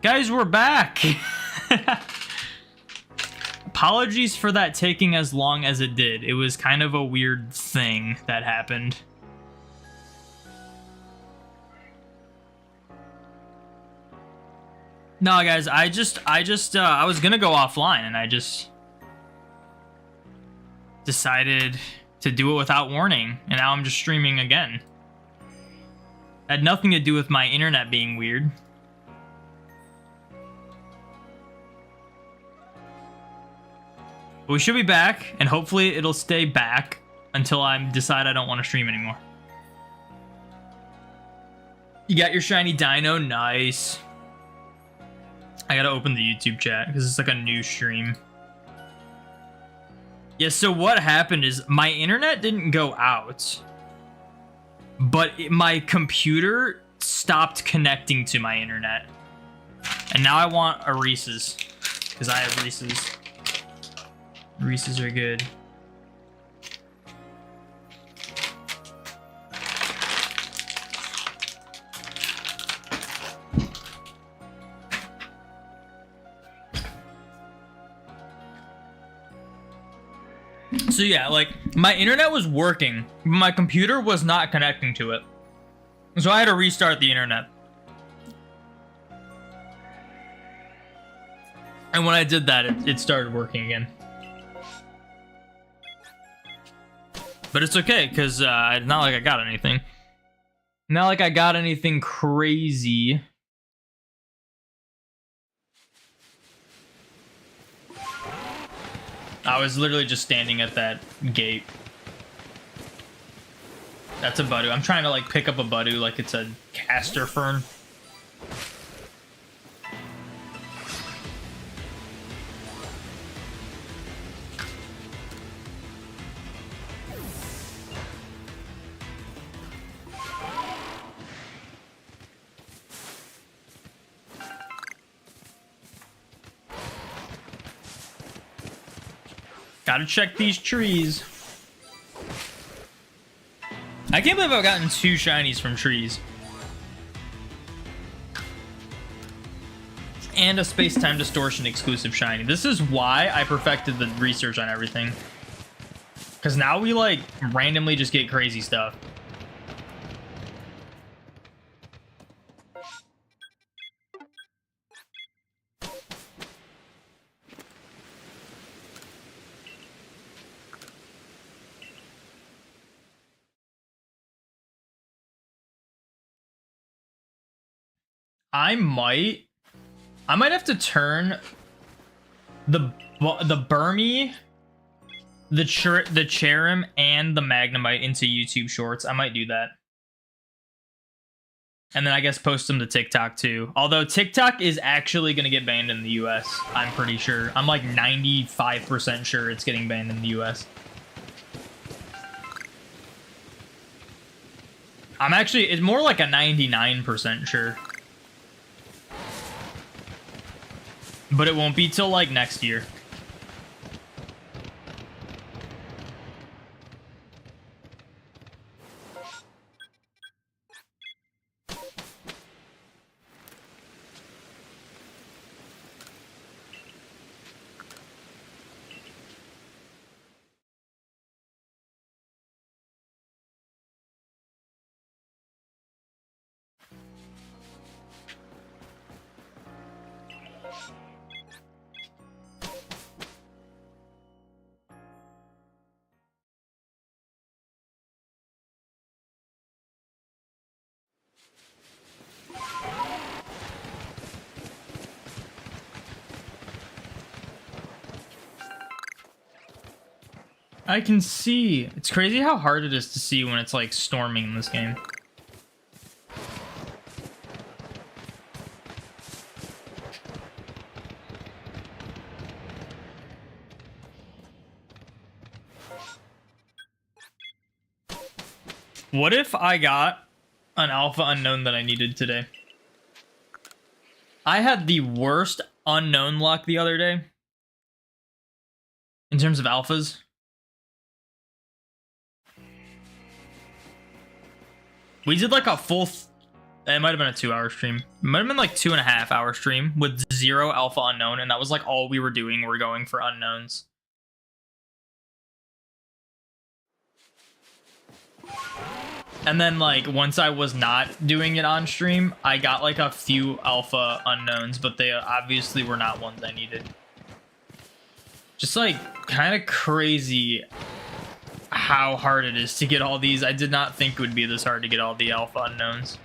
Guys, we're back. Apologies for that taking as long as it did. It was kind of a weird thing that happened. No, guys, I was gonna go offline and I just decided to do it without warning, and now I'm just streaming again. Had nothing to do with my internet being weird. But we should be back, and hopefully it'll stay back until I decide I don't want to stream anymore. You got your shiny dino? Nice. I gotta open the YouTube chat because it's like a new stream. Yeah, so what happened is my internet didn't go out, but my computer stopped connecting to my internet. And now I want a Reese's because I have Reese's. Reese's are good. So yeah, like, my internet was working, but my computer was not connecting to it. So I had to restart the internet. And when I did that, it started working again. But it's okay, because it's not like I got anything. Not like I got anything crazy. I was literally just standing at that gate. That's a Budu. I'm trying to like pick up a Budu like it's a caster fern. Gotta check these trees. I can't believe I've gotten 2 shinies from trees. And a space-time distortion exclusive shiny. This is why I perfected the research on everything. Because now we like randomly just get crazy stuff. I might have to turn the Burmy, the Cherim, and the Magnemite into YouTube Shorts. I might do that. And then I guess post them to TikTok too. Although TikTok is actually going to get banned in the US. I'm pretty sure. I'm like 95% sure it's getting banned in the US. It's more like a 99% sure. But it won't be till like next year. I can see. It's crazy how hard it is to see when it's like storming in this game. What if I got an alpha unknown that I needed today? I had the worst unknown luck the other day in terms of alphas. We did like a full It might have been a 2-hour stream. It might have been like 2.5-hour stream with 0 alpha unknown, and that was like all we were doing. We're going for unknowns. And then like once I was not doing it on stream, I got like a few alpha unknowns, but they obviously were not ones I needed. Just like kind of crazy how hard it is to get all these. I did not think it would be this hard to get all the alpha unknowns.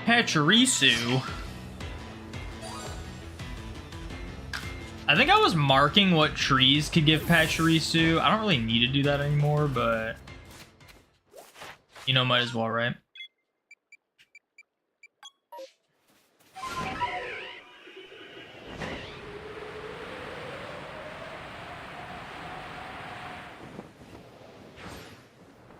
Pachirisu. I think I was marking what trees could give Pachirisu. I don't really need to do that anymore, but you know, might as well, right?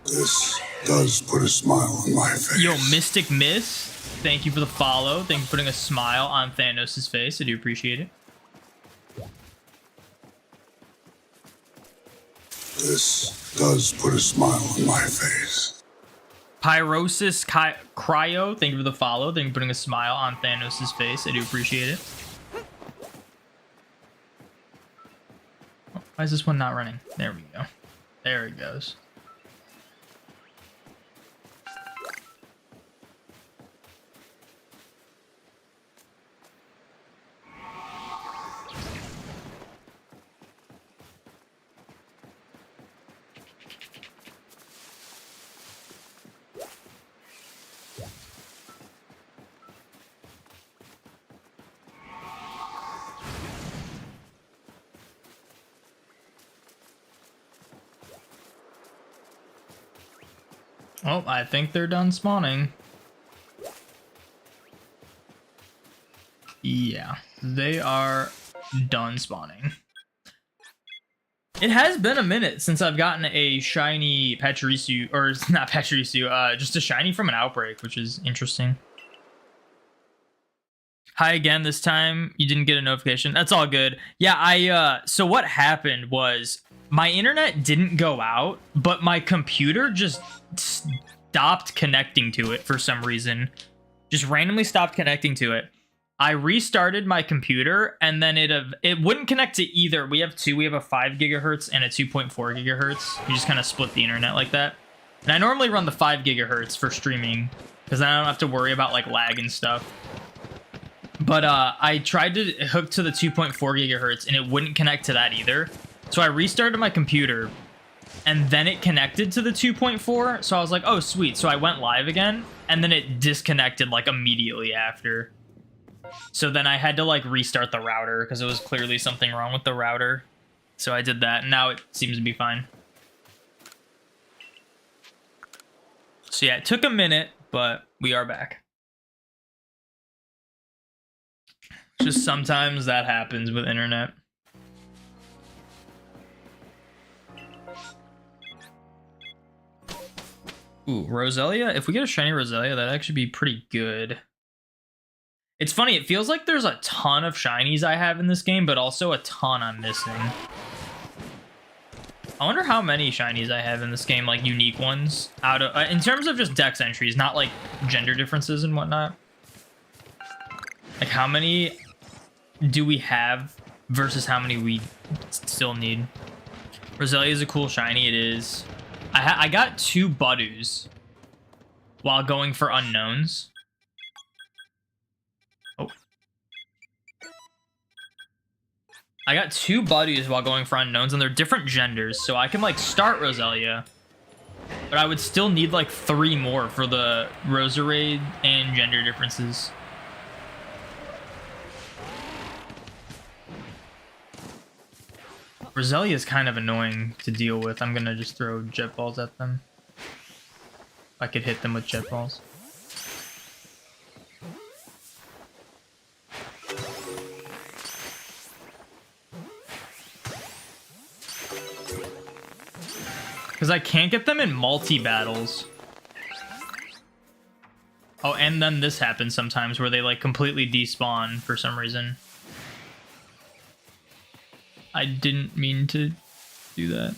This does put a smile on my face. Yo, Mystic Miss, thank you for the follow. Thank you for putting a smile on Thanos' face. I do appreciate it. This does put a smile on my face. Pyrosis Cryo, thank you for the follow. Thank you for putting a smile on Thanos' face. I do appreciate it. Oh, why is this one not running? There we go. There it goes. Oh, I think they're done spawning. Yeah, they are done spawning. It has been a minute since I've gotten a shiny Pachirisu, or not Pachirisu, just a shiny from an outbreak, which is interesting. Hi again, this time you didn't get a notification. That's all good. Yeah, so what happened was my internet didn't go out, but my computer just stopped connecting to it for some reason. Just randomly stopped connecting to it. I restarted my computer, and then it wouldn't connect to either. We have two. We have a 5 gigahertz and a 2.4 gigahertz. You just kind of split the internet like that. And I normally run the 5 gigahertz for streaming, because then I don't have to worry about like lag and stuff. But I tried to hook to the 2.4 gigahertz, and it wouldn't connect to that either. So I restarted my computer, and then it connected to the 2.4. So I was like, oh, sweet. So I went live again, and then it disconnected like immediately after. So then I had to like restart the router because it was clearly something wrong with the router. So I did that, and now it seems to be fine. So yeah, it took a minute, but we are back. Just sometimes that happens with internet. Ooh, Roselia? If we get a shiny Roselia, that'd actually be pretty good. It's funny, it feels like there's a ton of shinies I have in this game, but also a ton I'm missing. I wonder how many shinies I have in this game, like unique ones, out of in terms of just dex entries, not like gender differences and whatnot. Like how many do we have versus how many we still need? Roselia is a cool shiny, it is. I got 2 Budus while going for unknowns. Oh. I got 2 Budus while going for unknowns, and they're different genders, so I can like start Roselia, but I would still need like 3 more for the Roserade and gender differences. Roselia is kind of annoying to deal with. I'm gonna just throw jet balls at them. I could hit them with jet balls. Because I can't get them in multi-battles. Oh, and then this happens sometimes where they like completely despawn for some reason. I didn't mean to do that.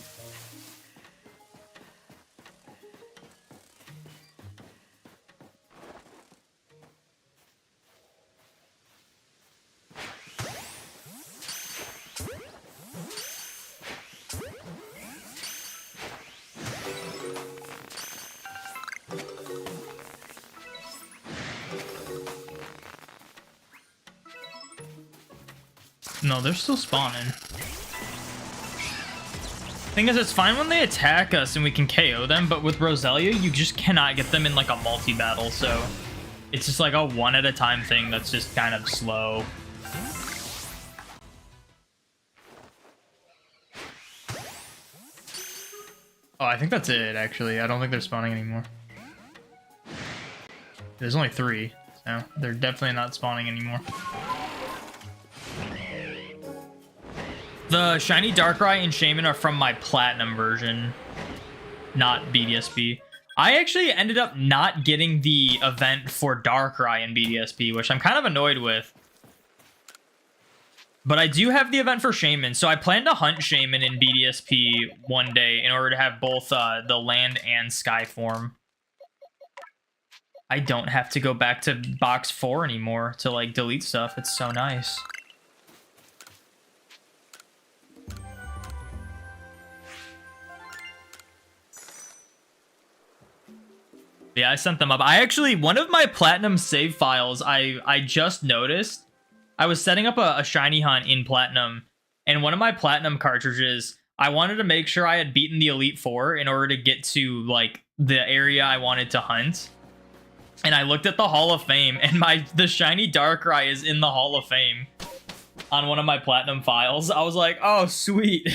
No, they're still spawning. Thing is, it's fine when they attack us and we can KO them, but with Roselia, you just cannot get them in like a multi-battle, so it's just like a one at a time thing that's just kind of slow. Oh, I think that's it, actually. I don't think they're spawning anymore. There's only 3, so they're definitely not spawning anymore. The shiny Darkrai and Shaman are from my platinum version, not BDSP. I actually ended up not getting the event for Darkrai in BDSP, which I'm kind of annoyed with. But I do have the event for Shaman, so I plan to hunt Shaman in BDSP one day in order to have both the land and sky form. I don't have to go back to box 4 anymore to like delete stuff. It's so nice. Yeah, I sent them up. I actually, one of my platinum save files, I just noticed. I was setting up a shiny hunt in platinum, and one of my platinum cartridges, I wanted to make sure I had beaten the Elite Four in order to get to like the area I wanted to hunt. And I looked at the Hall of Fame, and the shiny Darkrai is in the Hall of Fame on one of my platinum files. I was like, oh, sweet.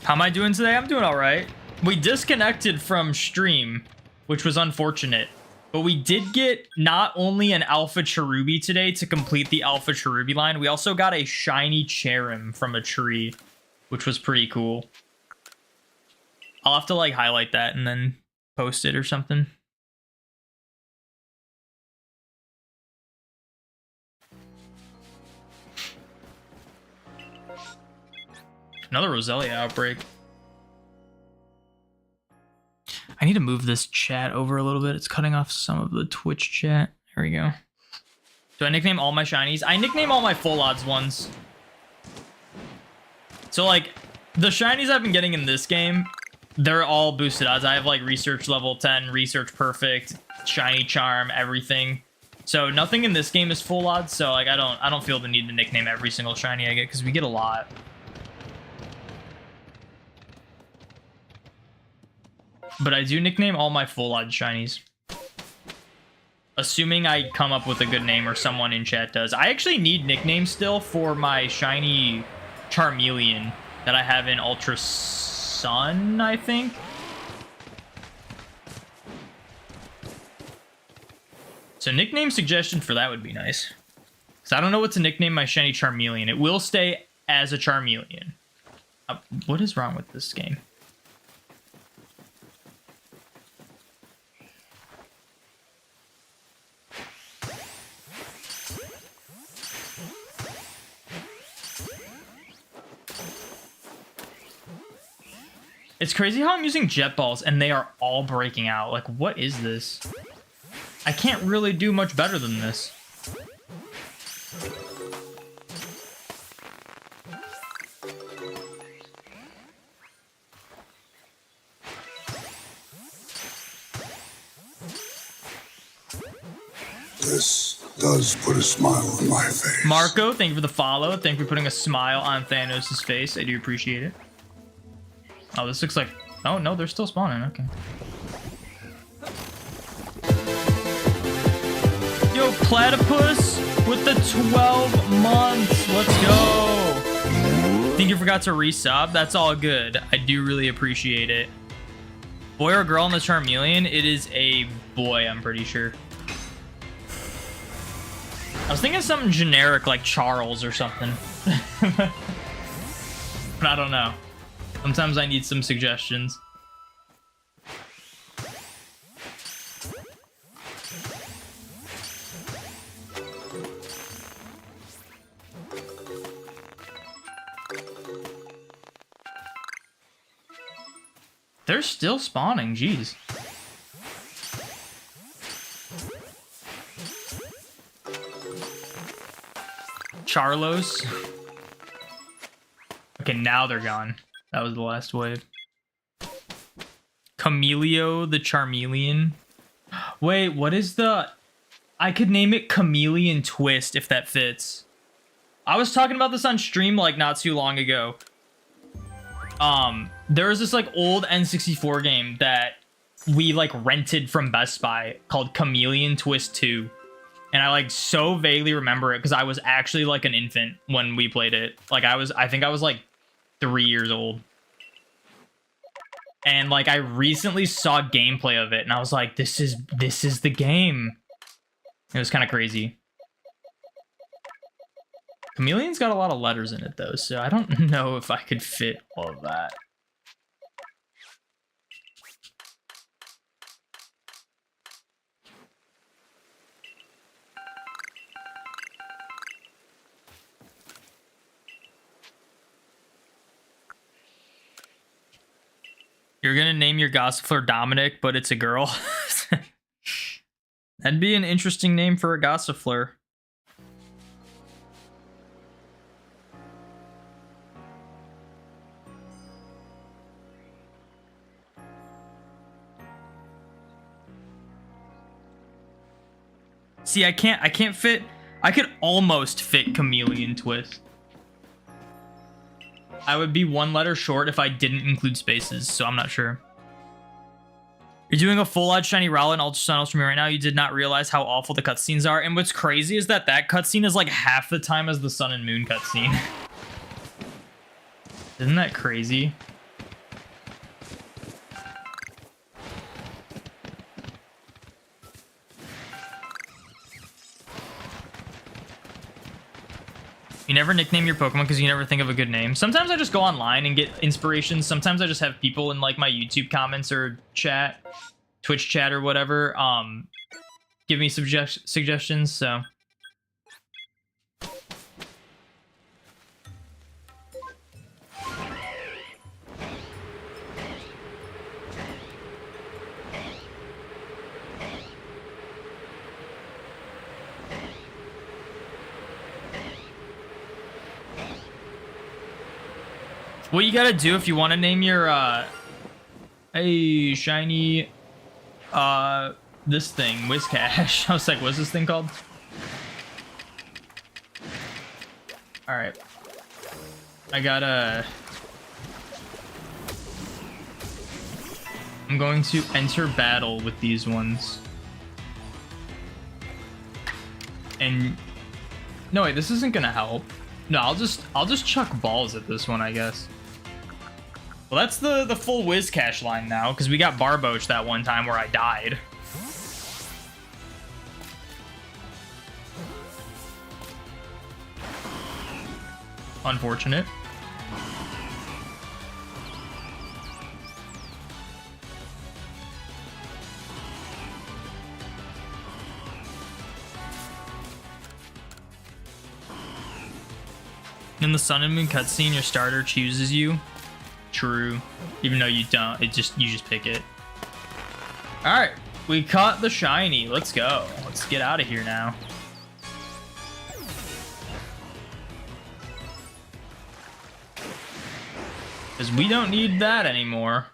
How am I doing today? I'm doing all right. We disconnected from stream, which was unfortunate. But we did get not only an Alpha Cherubi today to complete the Alpha Cherubi line, we also got a shiny Cherim from a tree, which was pretty cool. I'll have to like highlight that and then post it or something. Another Roselia outbreak. I need to move this chat over a little bit. It's cutting off some of the Twitch chat. There we go. Do I nickname all my shinies? I nickname all my full odds ones. So like the shinies I've been getting in this game, they're all boosted odds. I have like research level 10, research perfect, shiny charm, everything. So nothing in this game is full odds. So like I don't feel the need to nickname every single shiny I get because we get a lot. But I do nickname all my full odds shinies. Assuming I come up with a good name or someone in chat does. I actually need nicknames still for my shiny Charmeleon that I have in Ultra Sun, I think. So nickname suggestion for that would be nice. Because I don't know what to nickname my shiny Charmeleon. It will stay as a Charmeleon. What is wrong with this game? It's crazy how I'm using jet balls and they are all breaking out. Like, what is this? I can't really do much better than this. This does put a smile on my face. Marco, thank you for the follow. Thank you for putting a smile on Thanos' face. I do appreciate it. Oh, this looks like... Oh, no, they're still spawning. Okay. Yo, Platypus with the 12 months. Let's go. Think you forgot to resub? That's all good. I do really appreciate it. Boy or girl in the Charmeleon? It is a boy, I'm pretty sure. I was thinking something generic like Charles or something. But I don't know. Sometimes I need some suggestions. They're still spawning, jeez. Charlos. Okay, now they're gone. That was the last wave. Camelio the Charmeleon. Wait, what is the... I could name it Chameleon Twist if that fits. I was talking about this on stream like not too long ago. There was this like old N64 game that we like rented from Best Buy called Chameleon Twist 2. And I like so vaguely remember it because I was actually like an infant when we played it. Like I think I was like 3 years old. And like I recently saw gameplay of it and I was like, this is the game. It was kind of crazy. Chameleon's got a lot of letters in it though, so I don't know if I could fit all of that. You're gonna name your Gossifleur Dominic, but it's a girl. That'd be an interesting name for a Gossifleur. See, I can't fit. I could almost fit Chameleon Twist. I would be one letter short if I didn't include spaces, so I'm not sure. You're doing a full-out shiny Rowlet and Ultra Sun Ultra Me right now. You did not realize how awful the cutscenes are. And what's crazy is that cutscene is like half the time as the Sun and Moon cutscene. Isn't that crazy? You never nickname your Pokemon because you never think of a good name. Sometimes I just go online and get inspiration. Sometimes I just have people in like my YouTube comments or chat, Twitch chat or whatever, give me suggestions, so. What you gotta do if you want to name your, hey, shiny, this thing, Whiscash. I was like, what's this thing called? Alright. I gotta... I'm going to enter battle with these ones. And... No, wait, this isn't gonna help. No, I'll just chuck balls at this one, I guess. Well, that's the full Whiscash line now, because we got Barboach that one time where I died. Unfortunate. In the Sun and Moon cutscene, your starter chooses you. True. Even though you don't, you just pick it. Alright, we caught the shiny. Let's go. Let's get out of here now. Because we don't need that anymore.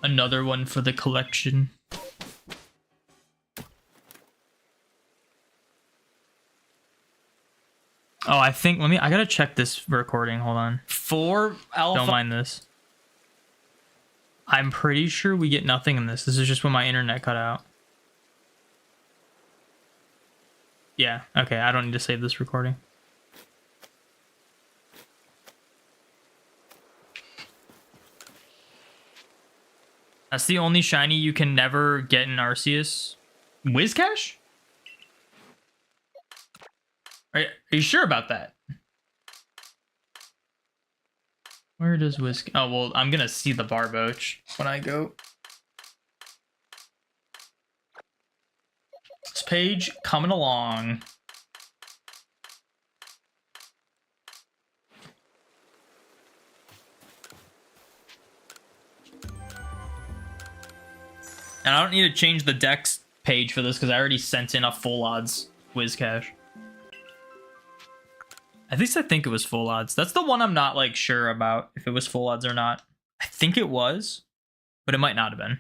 Another one for the collection. Oh, I think, I gotta check this recording. Hold on. 4 alpha. Don't mind this. I'm pretty sure we get nothing in this. This is just when my internet cut out. Yeah, okay, I don't need to save this recording. That's the only shiny you can never get in Arceus. Whiscash? Are you sure about that? Where does Whisk? Oh, well, I'm gonna see the Barboach when I go. This page coming along. And I don't need to change the Dex page for this because I already sent in a full odds Whiscash. At least I think it was full odds. That's the one I'm not like sure about if it was full odds or not. I think it was, but it might not have been.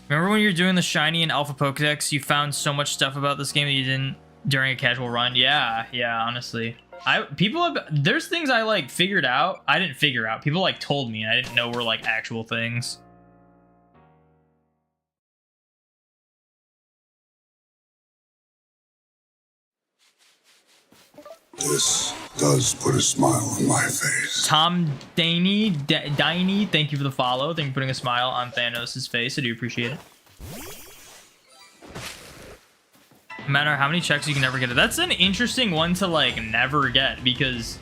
Remember when you were doing the shiny and alpha Pokedex, you found so much stuff about this game that you didn't during a casual run? Yeah, honestly. There's things I like figured out. I didn't figure out. People like told me and I didn't know were like actual things. This does put a smile on my face. Tom Daney, thank you for the follow. Thank you for putting a smile on Thanos' face. I do appreciate it. No matter how many checks, you can never get it. That's an interesting one to like never get because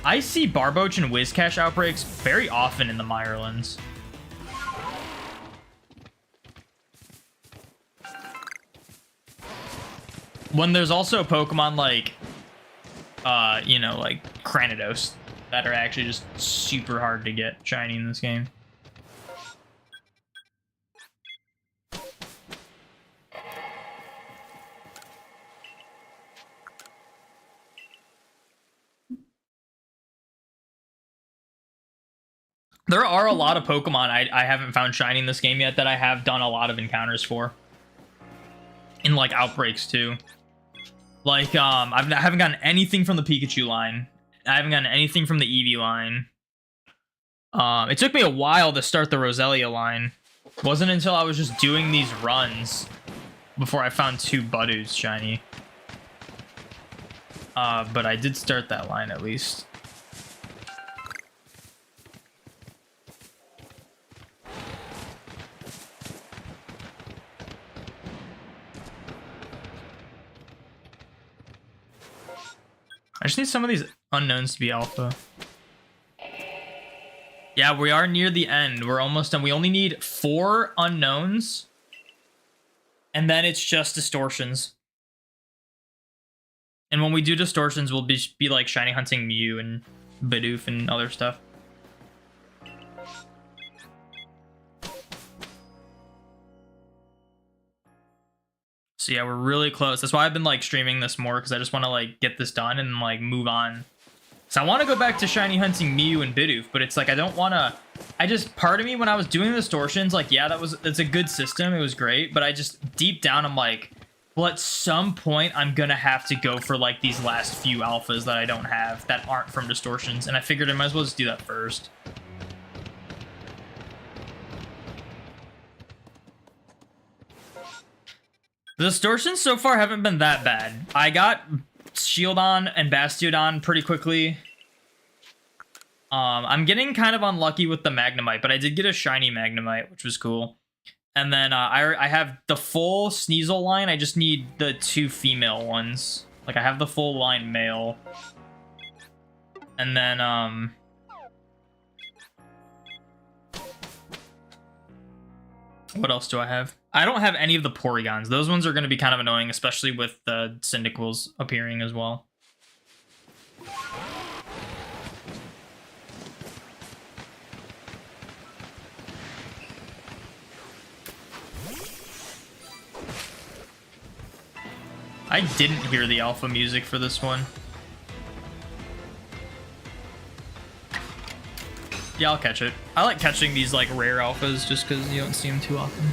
I see Barboach and Whiscash outbreaks very often in the Mirelands. When there's also Pokemon like you know, like Cranidos that are actually just super hard to get shiny in this game. There are a lot of Pokemon I haven't found shiny in this game yet that I have done a lot of encounters for. In like outbreaks too. Like, I haven't gotten anything from the Pikachu line. I haven't gotten anything from the Eevee line. It took me a while to start the Roselia line. It wasn't until I was just doing these runs before I found 2 Budews shiny. But I did start that line at least. I just need some of these unknowns to be alpha. Yeah, we are near the end. We're almost done. We only need 4 unknowns. And then it's just distortions. And when we do distortions, we'll be like shiny hunting Mew and Bidoof and other stuff. So yeah, we're really close. That's why I've been like streaming this more because I just want to like get this done and like move on. So I want to go back to shiny hunting Mew and Bidoof, but it's like I don't want to. Part of me when I was doing the distortions, like yeah, it's a good system. It was great, but I just deep down I'm like, well, at some point I'm gonna have to go for like these last few alphas that I don't have that aren't from distortions, and I figured I might as well just do that first. The distortions so far haven't been that bad. I got Shieldon and Bastiodon pretty quickly. I'm getting kind of unlucky with the Magnemite, but I did get a shiny Magnemite, which was cool. And then I have the full Sneasel line. I just need the 2 female ones. Like I have the full line male. And then what else do I have? I don't have any of the Porygons. Those ones are going to be kind of annoying, especially with the Cyndaquils appearing as well. I didn't hear the alpha music for this one. Yeah, I'll catch it. I like catching these like rare alphas just because you don't see them too often.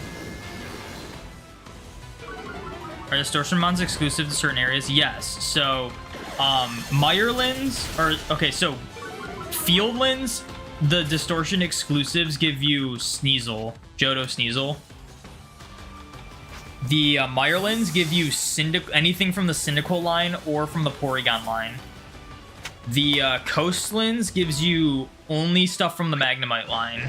Are distortion mons exclusive to certain areas? Yes. So, Meyerlins okay. So, Fieldlands, the distortion exclusives give you Sneasel, Johto Sneasel. The Meyerlins give you anything from the Cyndaquil line or from the Porygon line. The Coastlands gives you only stuff from the Magnemite line.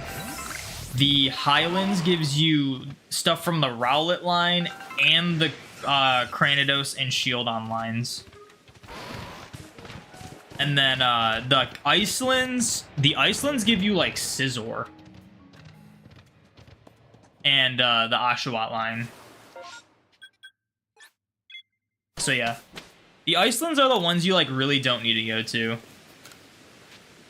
The Highlands gives you stuff from the Rowlet line and the Cranidos and Shieldon lines. And then the Icelands give you like Scizor. And the Oshawott line. So yeah. The Icelands are the ones you like really don't need to go to.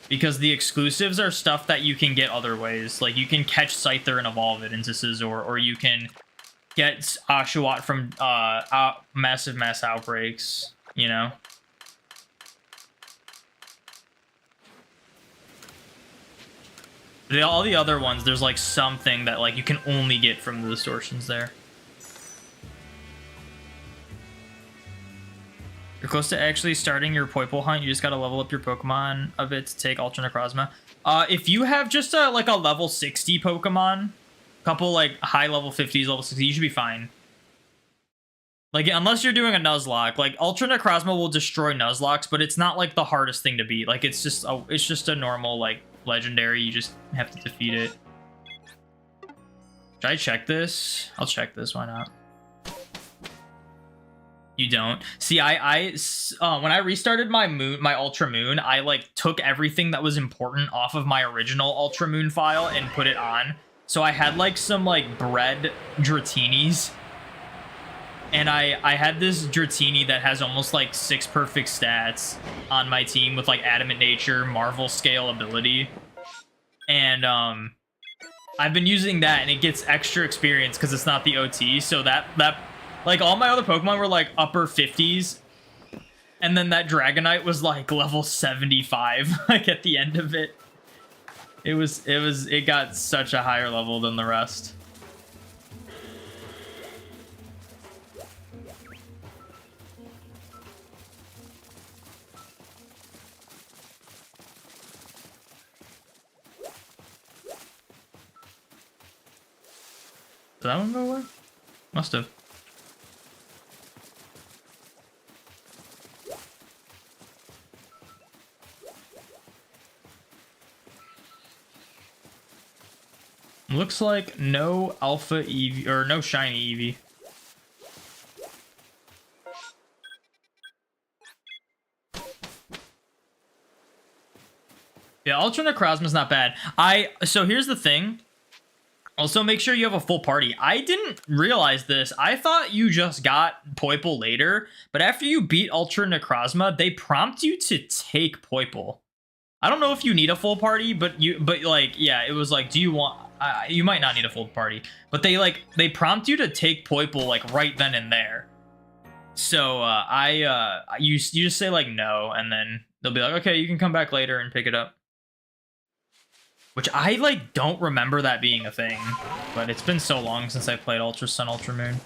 Because the exclusives are stuff that you can get other ways. Like you can catch Scyther and evolve it into Scizor, or you can get Oshawott from massive mass outbreaks, you know? All the other ones, there's like something that like you can only get from the distortions there. You're close to actually starting your Poipole hunt. You just gotta level up your Pokemon a bit to take Ultra Necrozma. If you have just like a level 60 Pokemon, couple like high level 50s, level 60, you should be fine. Like unless you're doing a Nuzlocke, like Ultra Necrozma will destroy Nuzlocks, but it's not like the hardest thing to beat. Like it's just a normal like legendary. You just have to defeat it. Should I check this? I'll check this. Why not? You don't see. When I restarted my Ultra Moon, I like took everything that was important off of my original Ultra Moon file and put it on. So I had like some like bred Dratinis, and I had this Dratini that has almost like 6 perfect stats on my team with like Adamant Nature, Marvel Scale ability, and I've been using that, and it gets extra experience because it's not the OT. So that like all my other Pokemon were like upper 50s, and then that Dragonite was like level 75 like at the end of it. It got such a higher level than the rest. Did that one go away? Must have. Looks like no alpha Eevee, or no shiny Eevee. Yeah, Ultra Necrozma's not bad. So here's the thing. Also, make sure you have a full party. I didn't realize this. I thought you just got Poipole later, but after you beat Ultra Necrozma, they prompt you to take Poipole. I don't know if you need a full party, but like, yeah, it was like, do you want... you might not need a full party, but they prompt you to take Poipole like right then and there. So you just say like no, and then they'll be like, okay, you can come back later and pick it up. Which I like don't remember that being a thing, but it's been so long since I played Ultra Sun, Ultra Moon.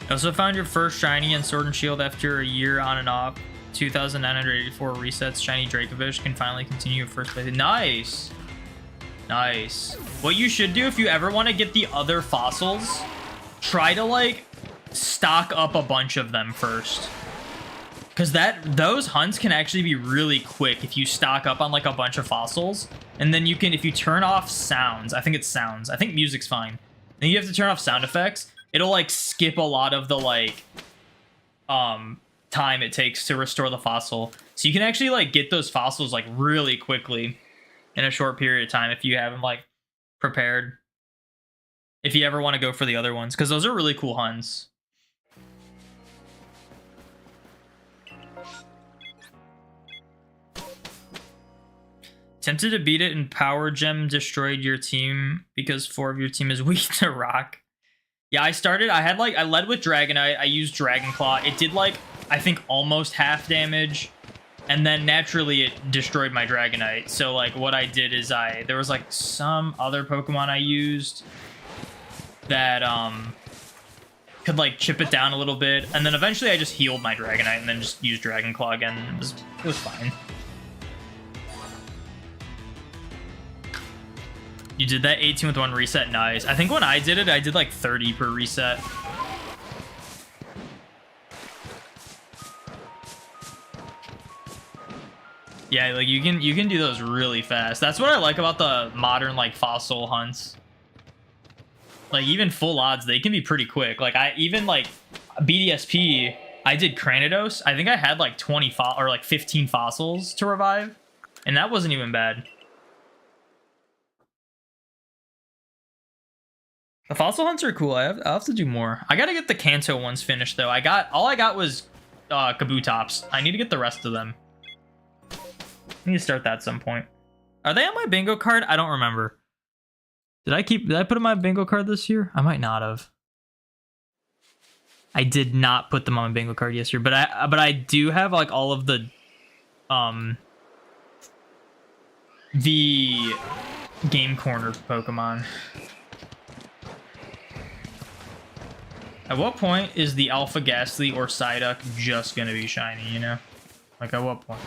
I also found your first shiny in Sword and Shield after a year on and off. 2,984 resets. Shiny Dracovish can finally continue your first place. Nice. Nice. What you should do if you ever want to get the other fossils, try to like stock up a bunch of them first. Because those hunts can actually be really quick if you stock up on like a bunch of fossils. And then you can, if you turn off sounds, I think it's sounds. I think music's fine. Then you have to turn off sound effects. It'll like skip a lot of the like time it takes to restore the fossil. So you can actually like get those fossils like really quickly in a short period of time if you have them like prepared. If you ever want to go for the other ones, because those are really cool hunts. Tempted to beat it and Power Gem destroyed your team because 4 of your team is weak to rock. Yeah, I led with Dragonite. I used Dragon Claw. It did like, I think almost half damage. And then naturally it destroyed my Dragonite. So like what I did is there was like some other Pokemon I used that could like chip it down a little bit. And then eventually I just healed my Dragonite and then just used Dragon Claw again. It was fine. You did that 18 with 1 reset. Nice. I think when I did it, I did like 30 per reset. Yeah, like you can do those really fast. That's what I like about the modern like fossil hunts. Like even full odds, they can be pretty quick. Like even like BDSP, I did Cranidos. I think I had like 20 or like 15 fossils to revive, and that wasn't even bad. The fossil hunts are cool. I'll have to do more. I gotta get the Kanto ones finished though. All I got was Kabutops. I need to get the rest of them. I need to start that at some point. Are they on my bingo card? I don't remember. Did I put in my bingo card this year? I might not have. I did not put them on my bingo card this year, but I do have like all of the Game Corner Pokemon. At what point is the Alpha Ghastly or Psyduck just gonna be shiny, you know? Like, at what point?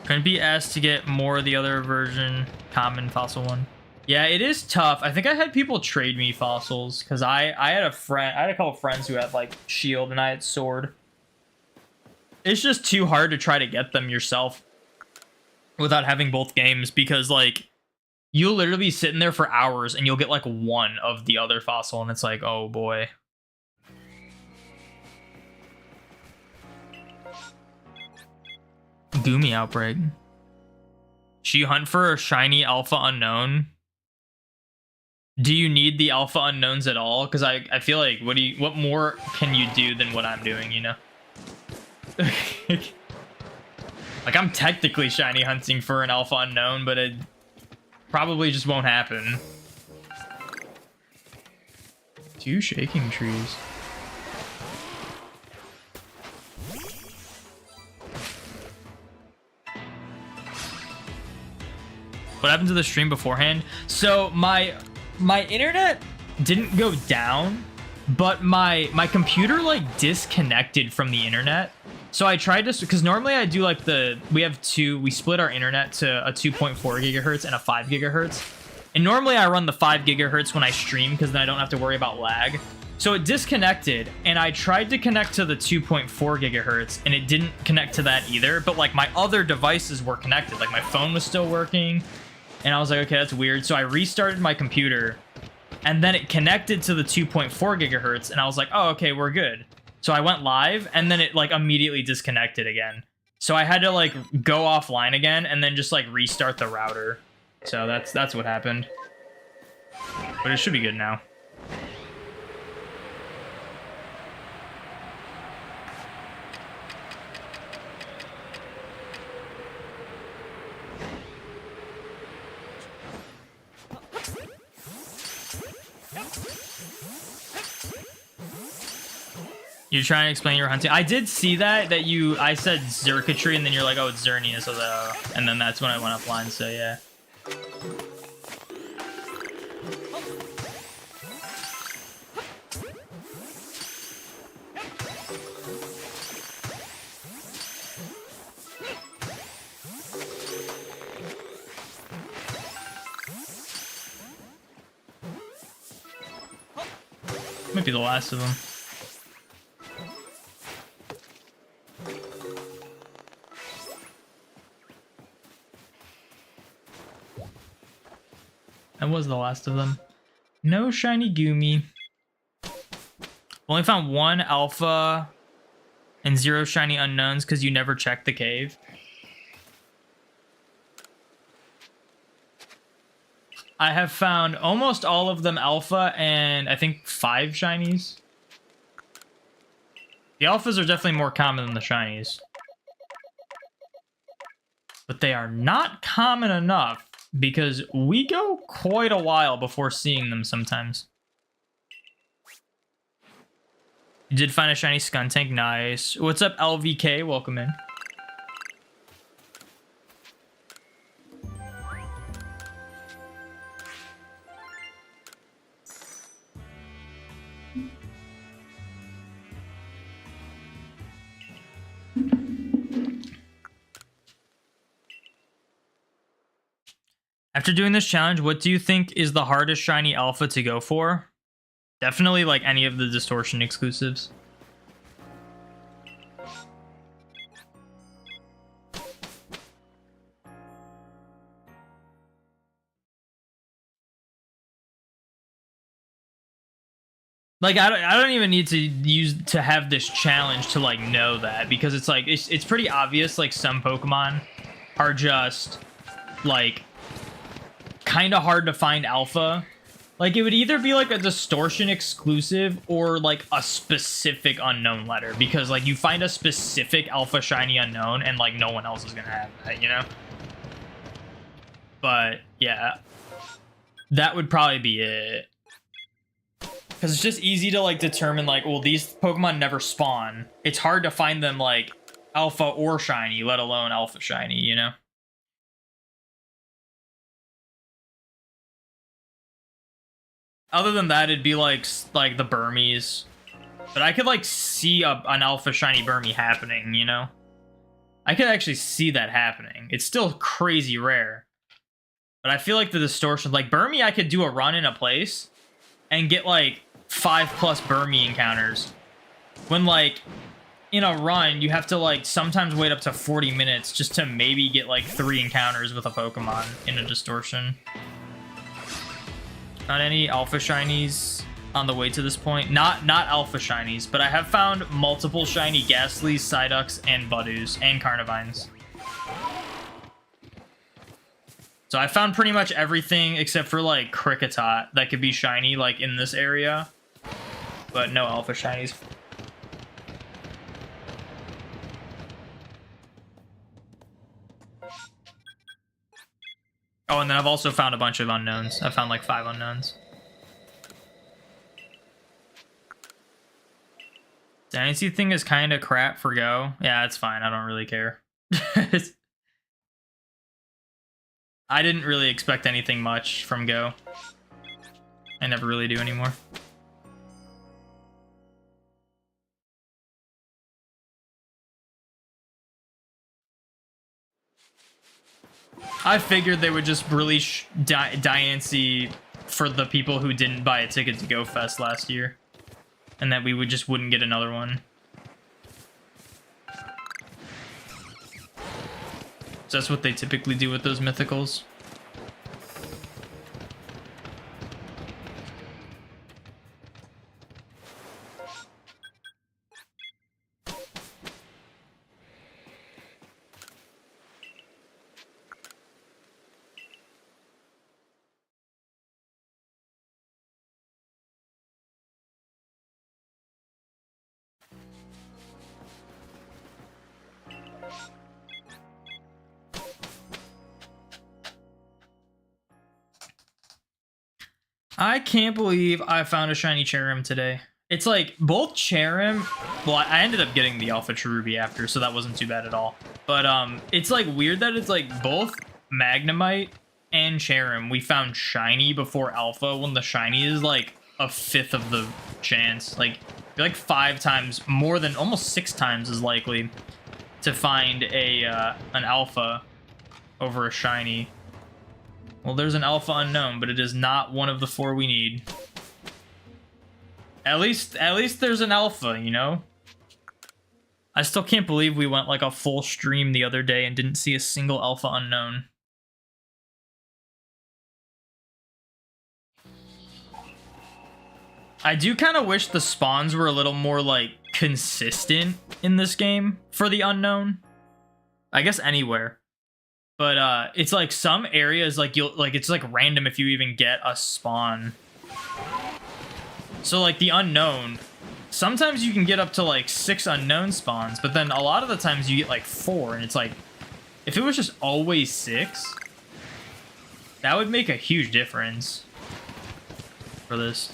Couldn't be asked to get more of the other version, common fossil one. Yeah, it is tough. I think I had people trade me fossils, because I had a couple friends who had, like, Shield, and I had Sword. It's just too hard to try to get them yourself without having both games, because, like, you'll literally be sitting there for hours and you'll get like one of the other fossil and it's like, oh boy. Goomy Outbreak. Should you hunt for a shiny Alpha Unknown? Do you need the Alpha Unknowns at all? Because I feel like what more can you do than what I'm doing, you know? Like I'm technically shiny hunting for an Alpha Unknown, but it probably just won't happen. 2 shaking trees. What happened to the stream beforehand? So my internet didn't go down, but my computer like disconnected from the internet. So I tried to, because normally I do like we split our internet to a 2.4 gigahertz and a 5 gigahertz. And normally I run the 5 gigahertz when I stream because then I don't have to worry about lag. So it disconnected and I tried to connect to the 2.4 gigahertz and it didn't connect to that either. But like my other devices were connected, like my phone was still working. And I was like, okay, that's weird. So I restarted my computer and then it connected to the 2.4 gigahertz and I was like, oh, okay, we're good. So I went live and then it like immediately disconnected again. So I had to like go offline again and then just like restart the router. So that's what happened. But it should be good now. You're trying to explain your hunting. I did see that I said Xurkitree and then you're like, oh, it's Xerneas. So and then that's when I went offline. So yeah. Might be the last of them. That was the last of them. No shiny Goomy. Only found 1 alpha and 0 shiny unknowns because you never checked the cave. I have found almost all of them alpha and I think 5 shinies. The alphas are definitely more common than the shinies. but they are not common enough because we go quite a while before seeing them sometimes. You did find a shiny Skuntank, nice. What's up, LVK? Welcome in. After doing this challenge, what do you think is the hardest shiny alpha to go for? Definitely like any of the distortion exclusives. Like I don't even need to have this challenge to like know that, because it's like it's pretty obvious. Like some Pokemon are just like kind of hard to find alpha. Like it would either be like a distortion exclusive or like a specific unknown letter, because like you find a specific alpha shiny unknown and like no one else is gonna have that, you know? But yeah, that would probably be it. Because it's just easy to like determine like, well, these Pokemon never spawn. It's hard to find them like alpha or shiny, let alone alpha shiny, you know? Other than that, it'd be like the Burmies. But I could like see an alpha shiny Burmy happening, you know? I could actually see that happening. It's still crazy rare. But I feel like the distortion, like Burmy, I could do a run in a place and get like 5+ Burmy encounters. When like in a run, you have to like sometimes wait up to 40 minutes just to maybe get like 3 encounters with a Pokemon in a distortion. Not any alpha shinies on the way to this point. Not alpha shinies, but I have found multiple shiny Ghastlies, Psyducks, and Budews, and Carnivines. So I found pretty much everything except for like Kricketot that could be shiny like in this area, but no alpha shinies. Oh, and then I've also found a bunch of unknowns. I found like 5 unknowns. Dynasty thing is kind of crap for Go. Yeah, it's fine. I don't really care. I didn't really expect anything much from Go. I never really do anymore. I figured they would just release Diancie for the people who didn't buy a ticket to Go Fest last year, and that we wouldn't get another one. So that's what they typically do with those mythicals. I can't believe I found a shiny Cherrim today. It's like both Cherrim. Well, I ended up getting the Alpha Cherubi after, so that wasn't too bad at all. But it's like weird that it's like both Magnemite and Cherrim we found shiny before Alpha, when the shiny is like a 1/5 of the chance. Like 5 times more than, almost 6 times as likely to find an Alpha over a shiny. Well, there's an alpha unknown, but it is not one of the 4 we need. At least there's an alpha, you know? I still can't believe we went like a full stream the other day and didn't see a single alpha unknown. I do kind of wish the spawns were a little more like consistent in this game for the unknown. I guess anywhere. But it's like some areas like it's like random if you even get a spawn. So like the unknown, sometimes you can get up to like 6 unknown spawns, but then a lot of the times you get like 4, and it's like If it was just always 6, that would make a huge difference for this.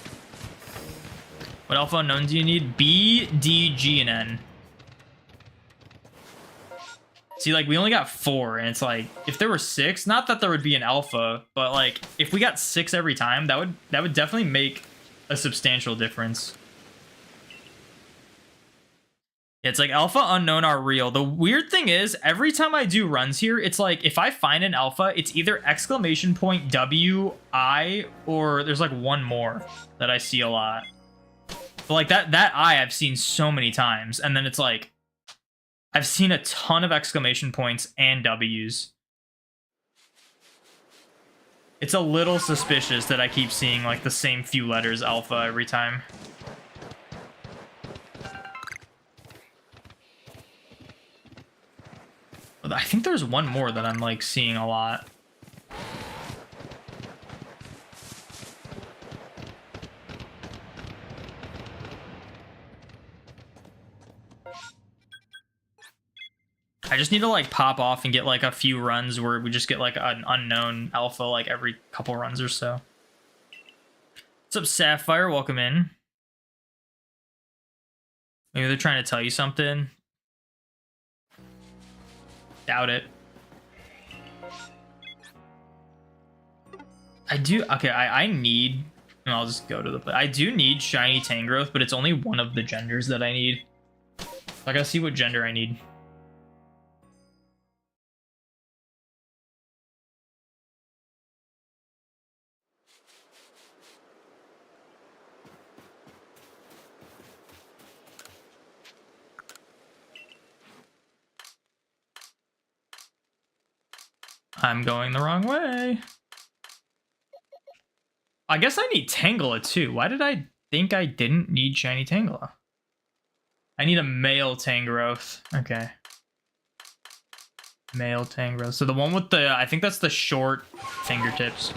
What alpha unknowns do you need? B, D, G, and N. See, like, we only got 4, and it's like, if there were 6, not that there would be an alpha, but like, if we got 6 every time, that would definitely make a substantial difference. It's like alpha unknown are real. The weird thing is, every time I do runs here, it's like if I find an alpha, it's either exclamation point W I, or there's like one more that I see a lot. But like that I I've seen so many times, and then it's like I've seen a ton of exclamation points and W's. It's a little suspicious that I keep seeing like the same few letters alpha every time. I think there's one more that I'm like seeing a lot. I just need to like pop off and get like a few runs where we just get like an unknown alpha like every couple runs or so. What's up, Sapphire? Welcome in. Maybe they're trying to tell you something. Doubt it. I do. Okay, I need. I'll just go to the. I do need shiny Tangrowth, but it's only one of the genders that I need. I gotta see what gender I need. I'm going the wrong way. I guess I need Tangela too. Why did I think I didn't need shiny Tangela? I need a male Tangrowth. Okay. Male Tangrowth. So the one with the, I think that's the short fingertips.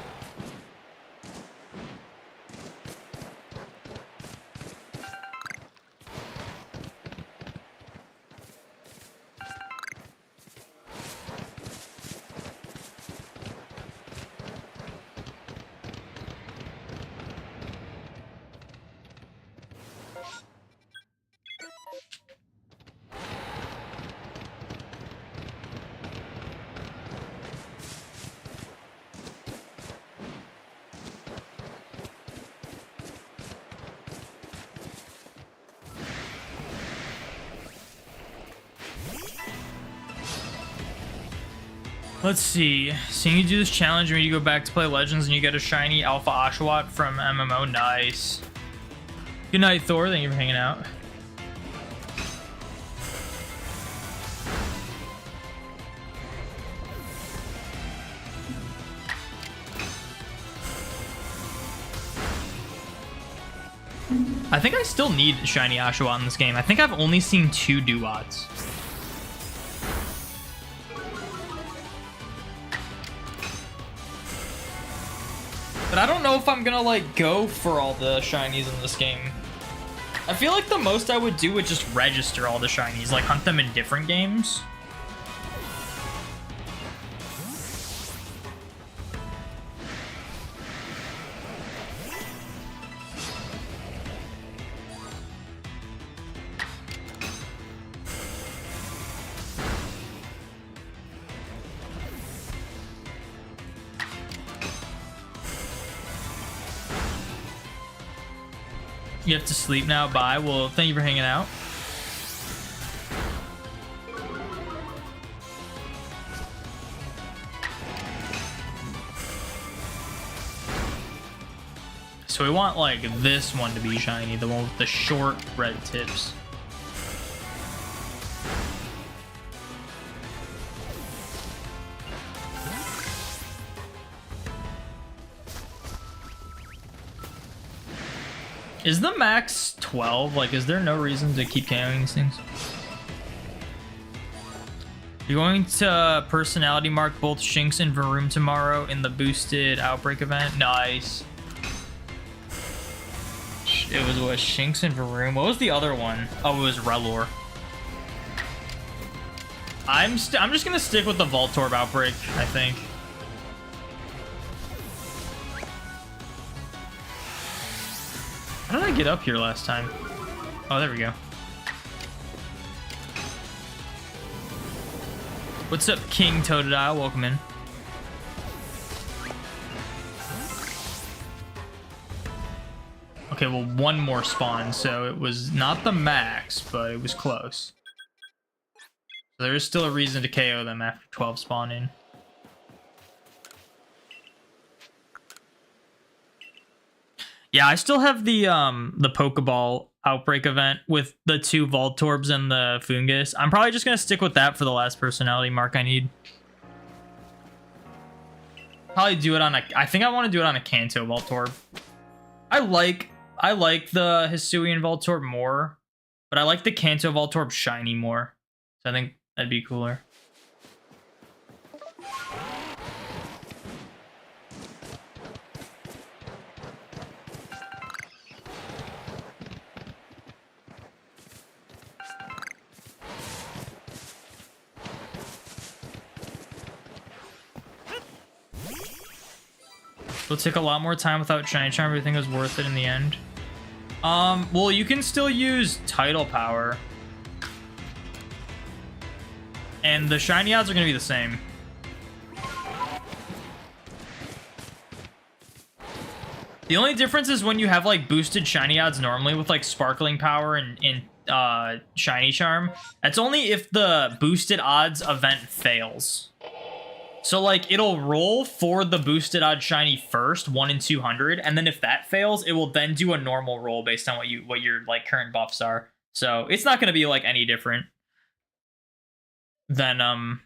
Let's see. Seeing you do this challenge when you go back to play Legends and you get a shiny Alpha Oshawott from MMO. Nice. Good night, Thor. Thank you for hanging out. I think I still need shiny Oshawott in this game. I think I've only seen 2 Duots. But I don't know if I'm gonna like go for all the shinies in this game. I feel like the most I would do would just register all the shinies, like hunt them in different games. You have to sleep now. Bye. Well, thank you for hanging out. So we want like this one to be shiny, the one with the short red tips. Is the max 12? Like, is there no reason to keep KOing these things? You're going to personality mark both Shinx and Varoom tomorrow in the boosted Outbreak event. Nice. It was what, Shinx and Varoom? What was the other one? Oh, it was Relor. I'm just gonna stick with the Voltorb outbreak, I think. How did I get up here last time? Oh, there we go. What's up, King Totodile? Welcome in. Okay, well, one more spawn, so it was not the max, but it was close. So there is still a reason to KO them after 12 spawning. Yeah, I still have the Pokeball outbreak event with the 2 Voltorbs and the Fungus. I'm probably just gonna stick with that for the last personality mark I need. Probably do it on a. I think I want to do it on a Kanto Voltorb. I like the Hisuian Voltorb more, but I like the Kanto Voltorb shiny more. So I think that'd be cooler. It'll take a lot more time without Shiny Charm, but I think it was worth it in the end. Well, you can still use Tidal Power. And the Shiny odds are going to be the same. The only difference is when you have, like, boosted Shiny odds normally with, like, Sparkling Power and Shiny Charm. That's only if the boosted odds event fails. So, like, it'll roll for the boosted odds shiny first, 1 in 200, and then if that fails, it will then do a normal roll based on what your like current buffs are. So it's not going to be like any different than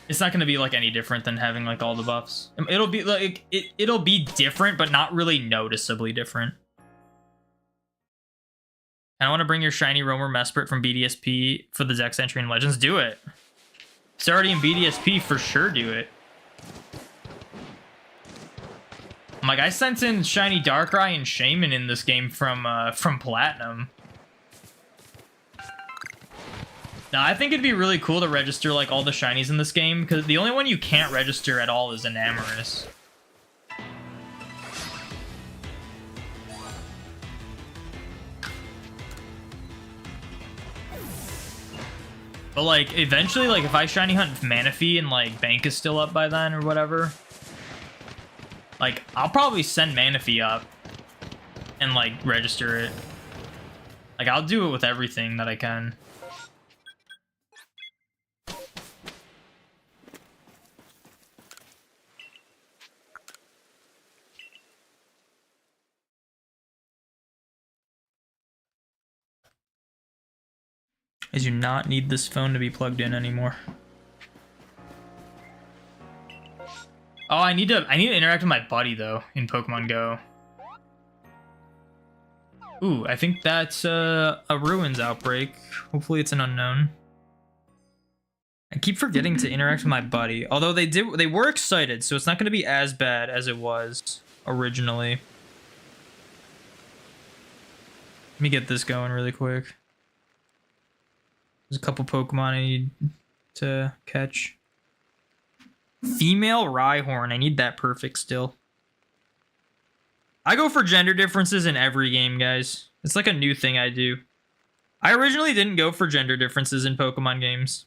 it's not going to be like any different than having like all the buffs. It'll be like it'll be different, but not really noticeably different. And I want to bring your shiny Roamer Mesprit from BDSP for the Dex entry in Legends. Do it. It's already in BDSP, for sure do it. I'm like, I sent in shiny Darkrai and Shaman in this game from Platinum. Now, I think it'd be really cool to register like all the shinies in this game, because the only one you can't register at all is Enamorous. But, like, eventually, like, if I shiny hunt Manaphy and, like, Bank is still up by then or whatever, like, I'll probably send Manaphy up and, like, register it. Like, I'll do it with everything that I can. I do not need this phone to be plugged in anymore. Oh, I need to interact with my buddy though in Pokemon Go. Ooh, I think that's a Ruins outbreak. Hopefully it's an unknown. I keep forgetting to interact with my buddy. Although they were excited, so it's not going to be as bad as it was originally. Let me get this going really quick. There's a couple Pokemon I need to catch. Female Rhyhorn. I need that perfect still. I go for gender differences in every game, guys. It's like a new thing I do. I originally didn't go for gender differences in Pokemon games.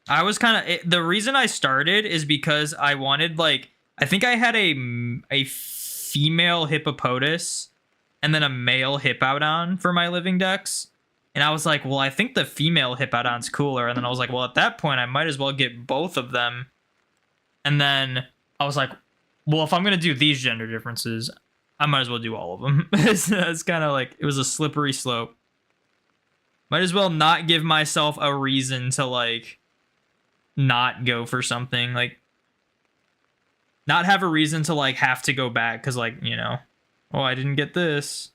I was kind of... The reason I started is because I wanted, like... I think I had a female Hippopotas and then a male Hippowdon for my living dex. And I was like, well, I think the female Hippowdon's cooler. And then I was like, well, at that point, I might as well get both of them. And then I was like, well, if I'm going to do these gender differences, I might as well do all of them. It's kind of like, it was a slippery slope. Might as well not give myself a reason to, like, not go for something. Like, not have a reason to, like, have to go back. Because, like, you know, oh, I didn't get this.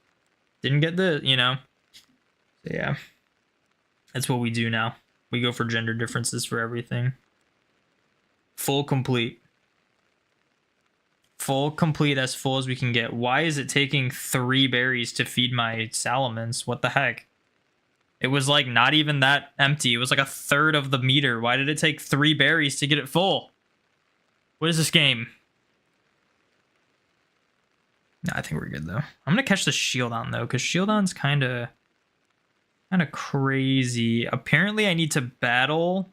Didn't get this, you know. So, yeah. That's what we do now. We go for gender differences for everything. Full complete. Full complete, as full as we can get. Why is it taking 3 berries to feed my Salamence? What the heck? It was like not even that empty. It was like a third of the meter. Why did it take 3 berries to get it full? What is this game? No, I think we're good though. I'm gonna catch the Shieldon though, because Shieldon's kind of crazy. Apparently, I need to battle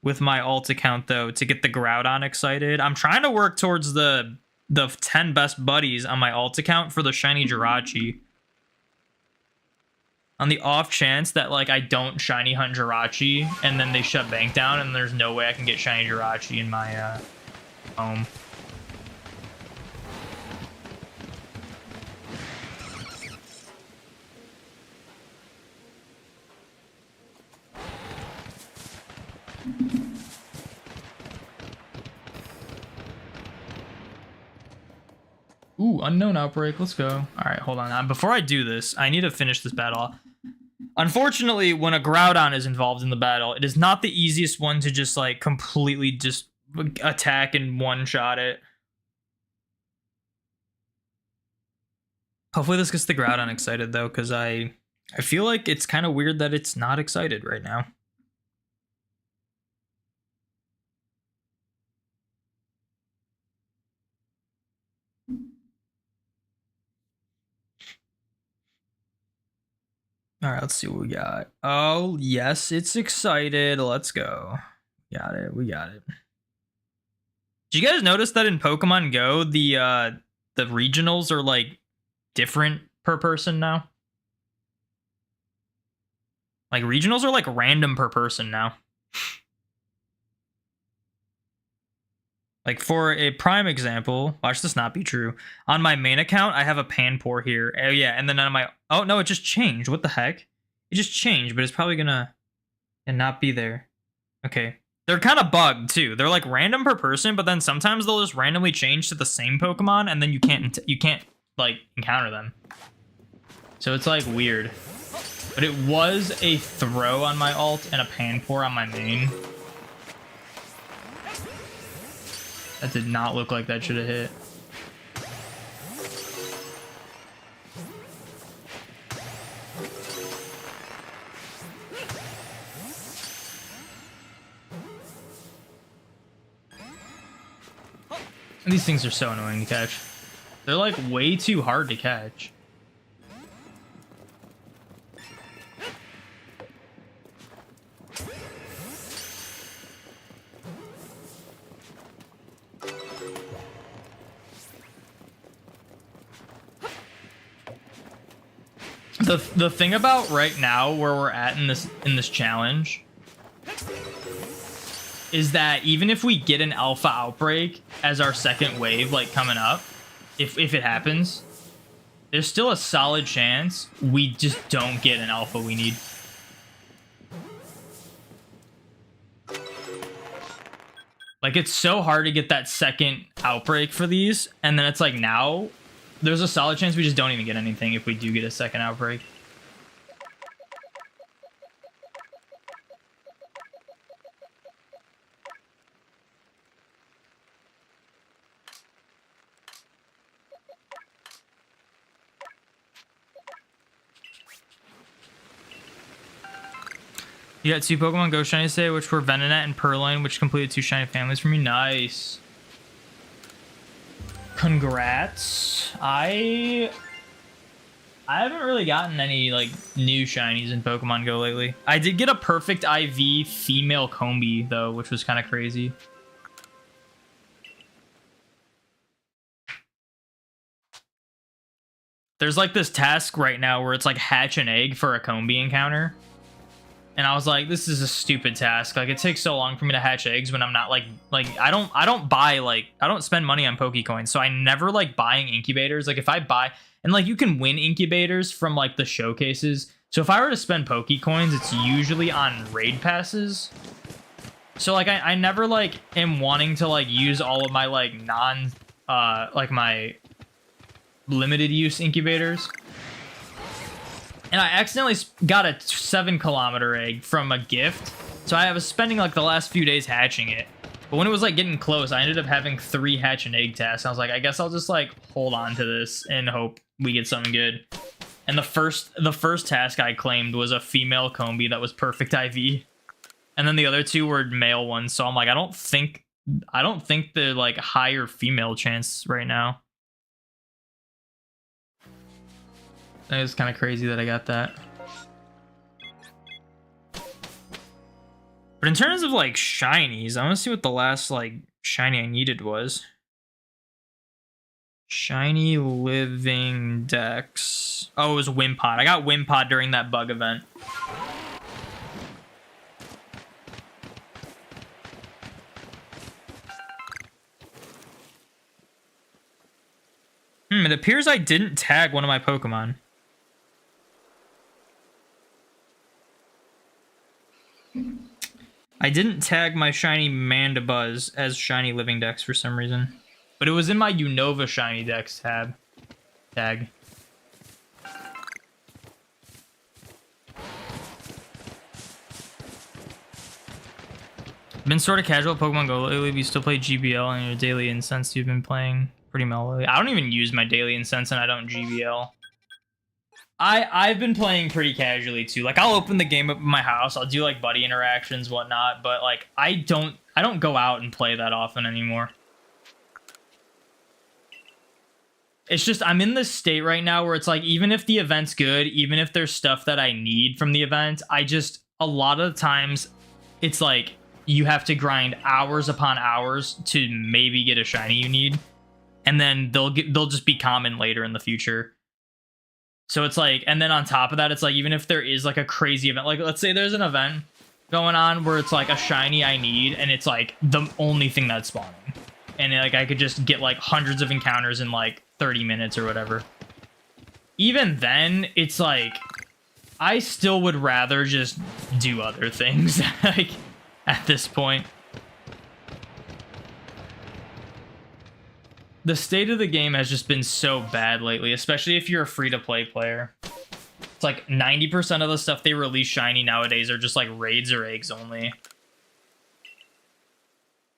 with my alt account though to get the Groudon excited. I'm trying to work towards the 10 best buddies on my alt account for the shiny Jirachi. On the off chance that like I don't shiny hunt Jirachi and then they shut bank down and there's no way I can get shiny Jirachi in my home. Ooh, unknown outbreak. Let's go. All right, hold on. Before I do this, I need to finish this battle. Unfortunately, when a Groudon is involved in the battle, it is not the easiest one to just like completely just attack and one-shot it. Hopefully this gets the Groudon excited though, because I feel like it's kind of weird that it's not excited right now. All right, let's see what we got. Oh, yes, it's excited. Let's go. Got it. We got it. Did you guys notice that in Pokemon Go, the regionals are like different per person now? Like regionals are like random per person now. Like for a prime example, watch this not be true. On my main account, I have a Panpour here. Oh yeah, and then on my, oh no, it just changed. What the heck? It just changed, but it's probably gonna not be there. Okay. They're kind of bugged too. They're like random per person, but then sometimes they'll just randomly change to the same Pokemon and then you can't like encounter them. So it's like weird. But it was a throw on my alt and a Panpour on my main. That did not look like that should have hit. These things are so annoying to catch. They're like way too hard to catch. The thing about right now where we're at in this challenge is that even if we get an alpha outbreak as our second wave like coming up, if it happens, there's still a solid chance we just don't get an alpha we need. Like it's so hard to get that second outbreak for these, and then it's like now there's a solid chance we just don't even get anything if we do get a second outbreak. You got 2 Pokemon Go Shiny today, which were Venonat and Purloin, which completed 2 shiny families for me. Nice. Congrats. I haven't really gotten any like new shinies in Pokemon Go lately. I did get a perfect IV female Combi though, which was kind of crazy. There's like this task right now where it's like hatch an egg for a Combi encounter. And I was like, this is a stupid task. Like, it takes so long for me to hatch eggs when I'm not like I don't spend money on Pokecoins. So I never like buying incubators. Like if I buy, and like you can win incubators from like the showcases. So if I were to spend Pokecoins, it's usually on raid passes. So like I never like am wanting to like use all of my like like my limited use incubators. And I accidentally got a 7-kilometer egg from a gift. So I was spending like the last few days hatching it. But when it was like getting close, I ended up having 3 hatch and egg tasks. I was like, I guess I'll just like hold on to this and hope we get something good. And the first task I claimed was a female combi that was perfect IV. And then the other two were male ones. So I'm like, I don't think they're like higher female chance right now. That is kind of crazy that I got that. But in terms of like shinies, I want to see what the last like shiny I needed was. Shiny living dex. Oh, it was Wimpod. I got Wimpod during that bug event. It appears I didn't tag one of my Pokemon. I didn't tag my shiny Mandibuzz as shiny living dex for some reason. But it was in my Unova shiny dex tag. Been sort of casual Pokemon Go lately, but you still play GBL and your daily incense you've been playing pretty mellowly. I don't even use my daily incense and I don't GBL. I've been playing pretty casually too. Like I'll open the game up in my house, I'll do like buddy interactions, whatnot, but like I don't go out and play that often anymore. It's just I'm in this state right now where it's like even if the event's good, even if there's stuff that I need from the event, a lot of times it's like you have to grind hours upon hours to maybe get a shiny you need, and then they'll just be common later in the future. So it's like, and then on top of that, it's like even if there is like a crazy event, like let's say there's an event going on where it's like a shiny I need and it's like the only thing that's spawning, and like I could just get like hundreds of encounters in like 30 minutes or whatever. Even then, it's like I still would rather just do other things like at this point. The state of the game has just been so bad lately, especially if you're a free-to-play player. It's like 90% of the stuff they release shiny nowadays are just like raids or eggs only.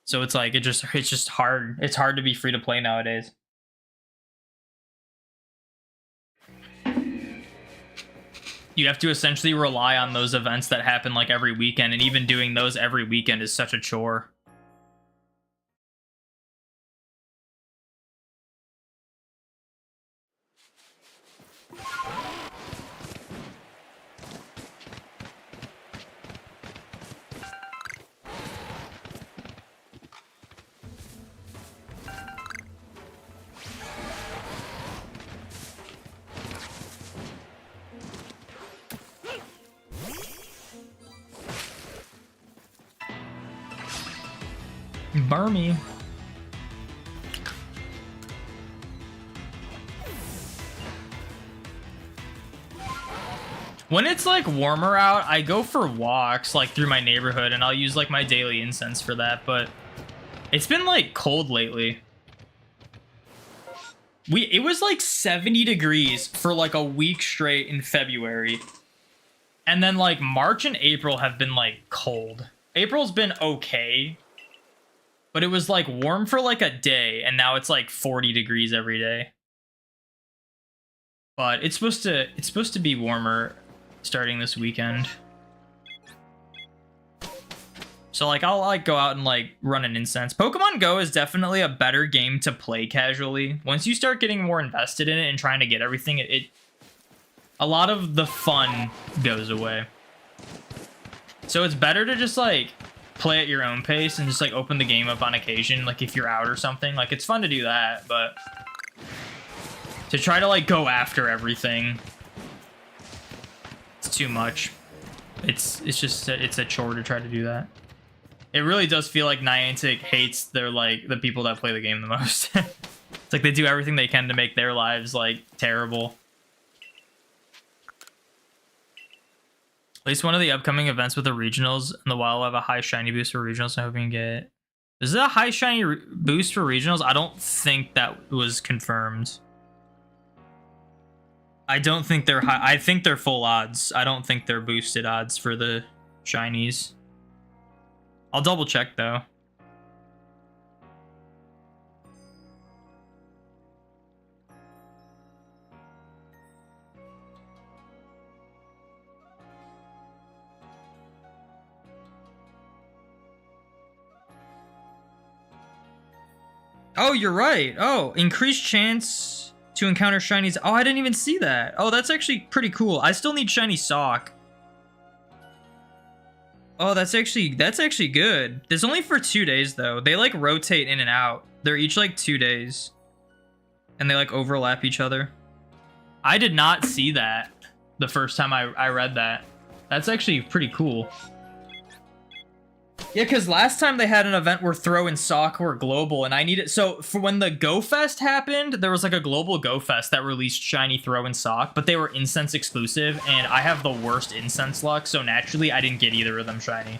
So it's like it's just hard. It's hard to be free-to-play nowadays. You have to essentially rely on those events that happen like every weekend, and even doing those every weekend is such a chore. Barmy. When it's like warmer out, I go for walks like through my neighborhood, and I'll use like my daily incense for that, but it's been like cold lately. It was like 70 degrees for like a week straight in February. And then like March and April have been like cold. April's been okay, but it was like warm for like a day, and now it's like 40 degrees every day. But it's supposed to be warmer starting this weekend. So like I'll like go out and like run an incense. Pokemon Go is definitely a better game to play casually. Once you start getting more invested in it and trying to get everything, a lot of the fun goes away. So it's better to just like play at your own pace and just like open the game up on occasion, like if you're out or something. Like it's fun to do that, but to try to like go after everything, it's too much. It's a chore to try to do that. It really does feel like Niantic hates the people that play the game the most. It's like they do everything they can to make their lives like terrible. At least one of the upcoming events with the regionals in the wild will have a high shiny boost for regionals, so I hope we can get... Is it a high shiny boost for regionals? I don't think that was confirmed. I don't think they're high. I think they're full odds. I don't think they're boosted odds for the shinies. I'll double check though. Oh, you're right. Oh, increased chance to encounter shinies. Oh, I didn't even see that. Oh, that's actually pretty cool. I still need shiny sock. Oh, that's actually good. There's only for 2 days though. They like rotate in and out. They're each like 2 days. And they like overlap each other. I did not see that the first time I read that. That's actually pretty cool. Yeah, because last time they had an event where Throw and Sock were global, and I needed... So, for when the Go Fest happened, there was like a global Go Fest that released Shiny Throw and Sock, but they were incense exclusive, and I have the worst incense luck, so naturally I didn't get either of them shiny.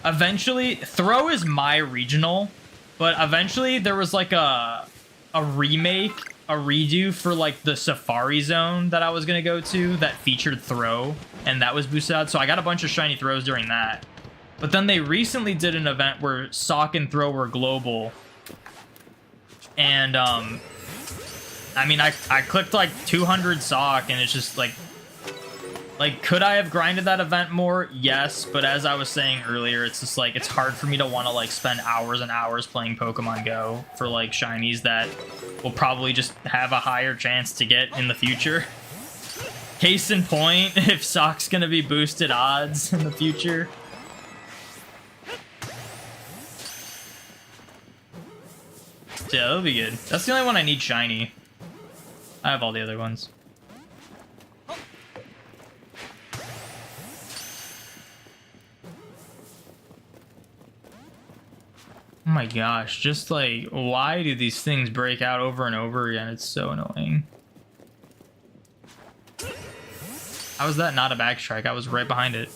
Eventually, Throw is my regional, but eventually there was like a remake, a redo for like the Safari Zone that I was going to go to that featured Throw, and that was boosted out, so I got a bunch of shiny Throws during that. But then they recently did an event where Sock and Throw were global. And, I mean, I clicked like 200 Sock, and it's just like, could I have grinded that event more? Yes, but as I was saying earlier, it's just like, it's hard for me to want to like spend hours and hours playing Pokemon Go for like shinies that will probably just have a higher chance to get in the future. Case in point, if Sock's gonna be boosted odds in the future. Yeah, that'll be good. That's the only one I need shiny. I have all the other ones. Oh my gosh, just like, why do these things break out over and over again? It's so annoying. How was that not a backstrike? I was right behind it.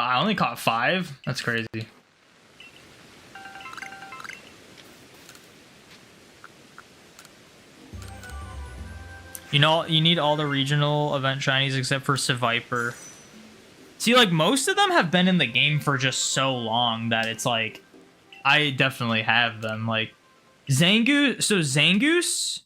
I only caught 5? That's crazy. You know, you need all the regional event shinies except for Seviper. See, like, most of them have been in the game for just so long that it's like, I definitely have them. Like, Zangoose, so Zangoose,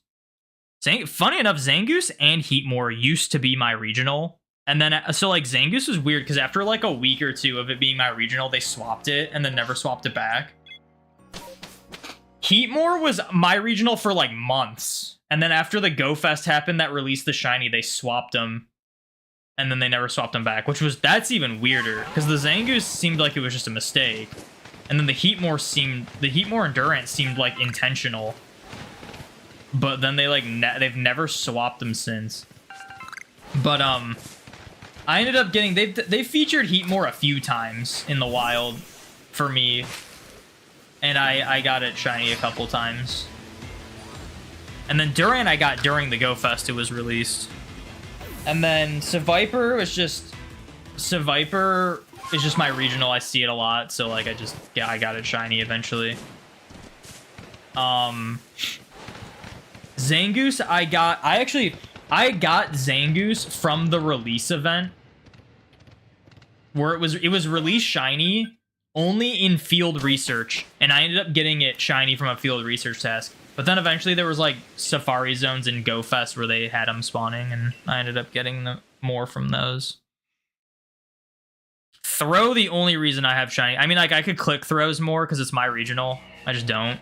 funny enough, Zangoose and Heatmore used to be my regional. And then, so like Zangoose was weird because after like a week or two of it being my regional, they swapped it and then never swapped it back. Heatmore was my regional for like months. And then after the Go Fest happened that released the shiny, they swapped them. And then they never swapped them back, that's even weirder because the Zangoose seemed like it was just a mistake. And then the Heatmore Endurance seemed like intentional. But then they like, they've never swapped them since. But, I ended up getting... They featured Heatmore a few times in the wild for me. And I got it shiny a couple times. And then Durant I got during the Go Fest it was released. And then Seviper was just... Seviper is just my regional. I see it a lot. So, like, I got it shiny eventually. Zangoose I got Zangoose from the release event where it was released shiny only in field research, and I ended up getting it shiny from a field research task. But then eventually there was like Safari Zones and Go Fest where they had them spawning, and I ended up getting more from those. Throw, the only reason I have shiny, I mean, like, I could click Throws more because it's my regional. I just don't.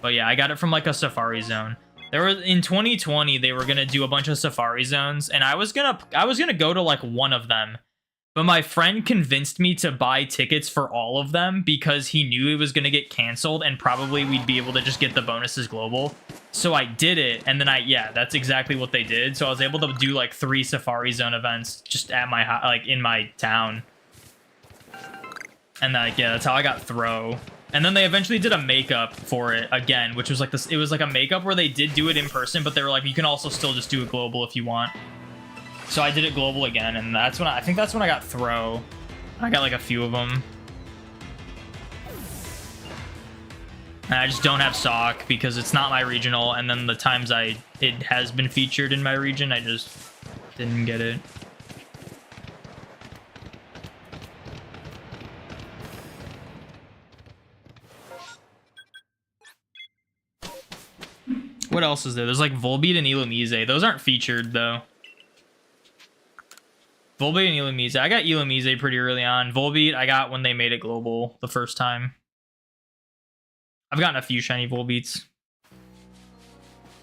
But yeah, I got it from like a Safari Zone. There was in 2020 they were gonna do a bunch of Safari Zones, and I was gonna go to like one of them, but my friend convinced me to buy tickets for all of them because he knew it was gonna get canceled and probably we'd be able to just get the bonuses global. So I did it, and then yeah, that's exactly what they did. So I was able to do like 3 Safari Zone events just at my in my town, and like yeah, that's how I got Throw. And then they eventually did a makeup for it again, which was like this. It was like a makeup where they did do it in person, but they were like, you can also still just do it global if you want. So I did it global again, and that's when I think that's when I got Throw. I got like a few of them. And I just don't have Sock because it's not my regional, and then the times it has been featured in my region, I just Didn't get it. What else is there? There's like Volbeat and Illumise. Those aren't featured though. Volbeat and Illumise. I got Illumise pretty early on. Volbeat I got when they made it global the first time. I've gotten a few shiny Volbeats.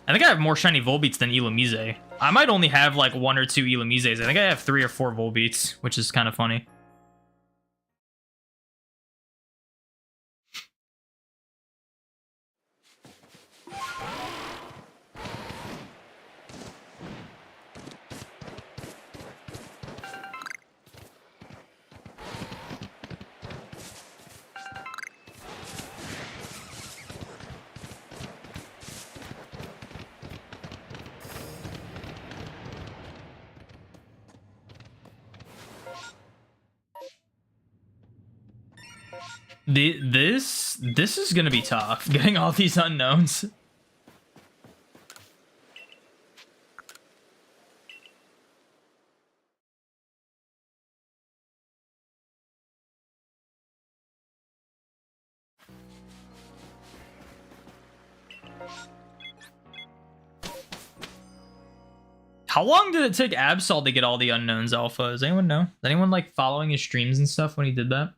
I think I have more shiny Volbeats than Illumise. I might only have like 1 or 2 Illumises. I think I have 3 or 4 Volbeats, which is kind of funny. This is gonna be tough, getting all these unknowns. How long did it take Absol to get all the unknowns alpha? Does anyone know? Is anyone like following his streams and stuff when he did that?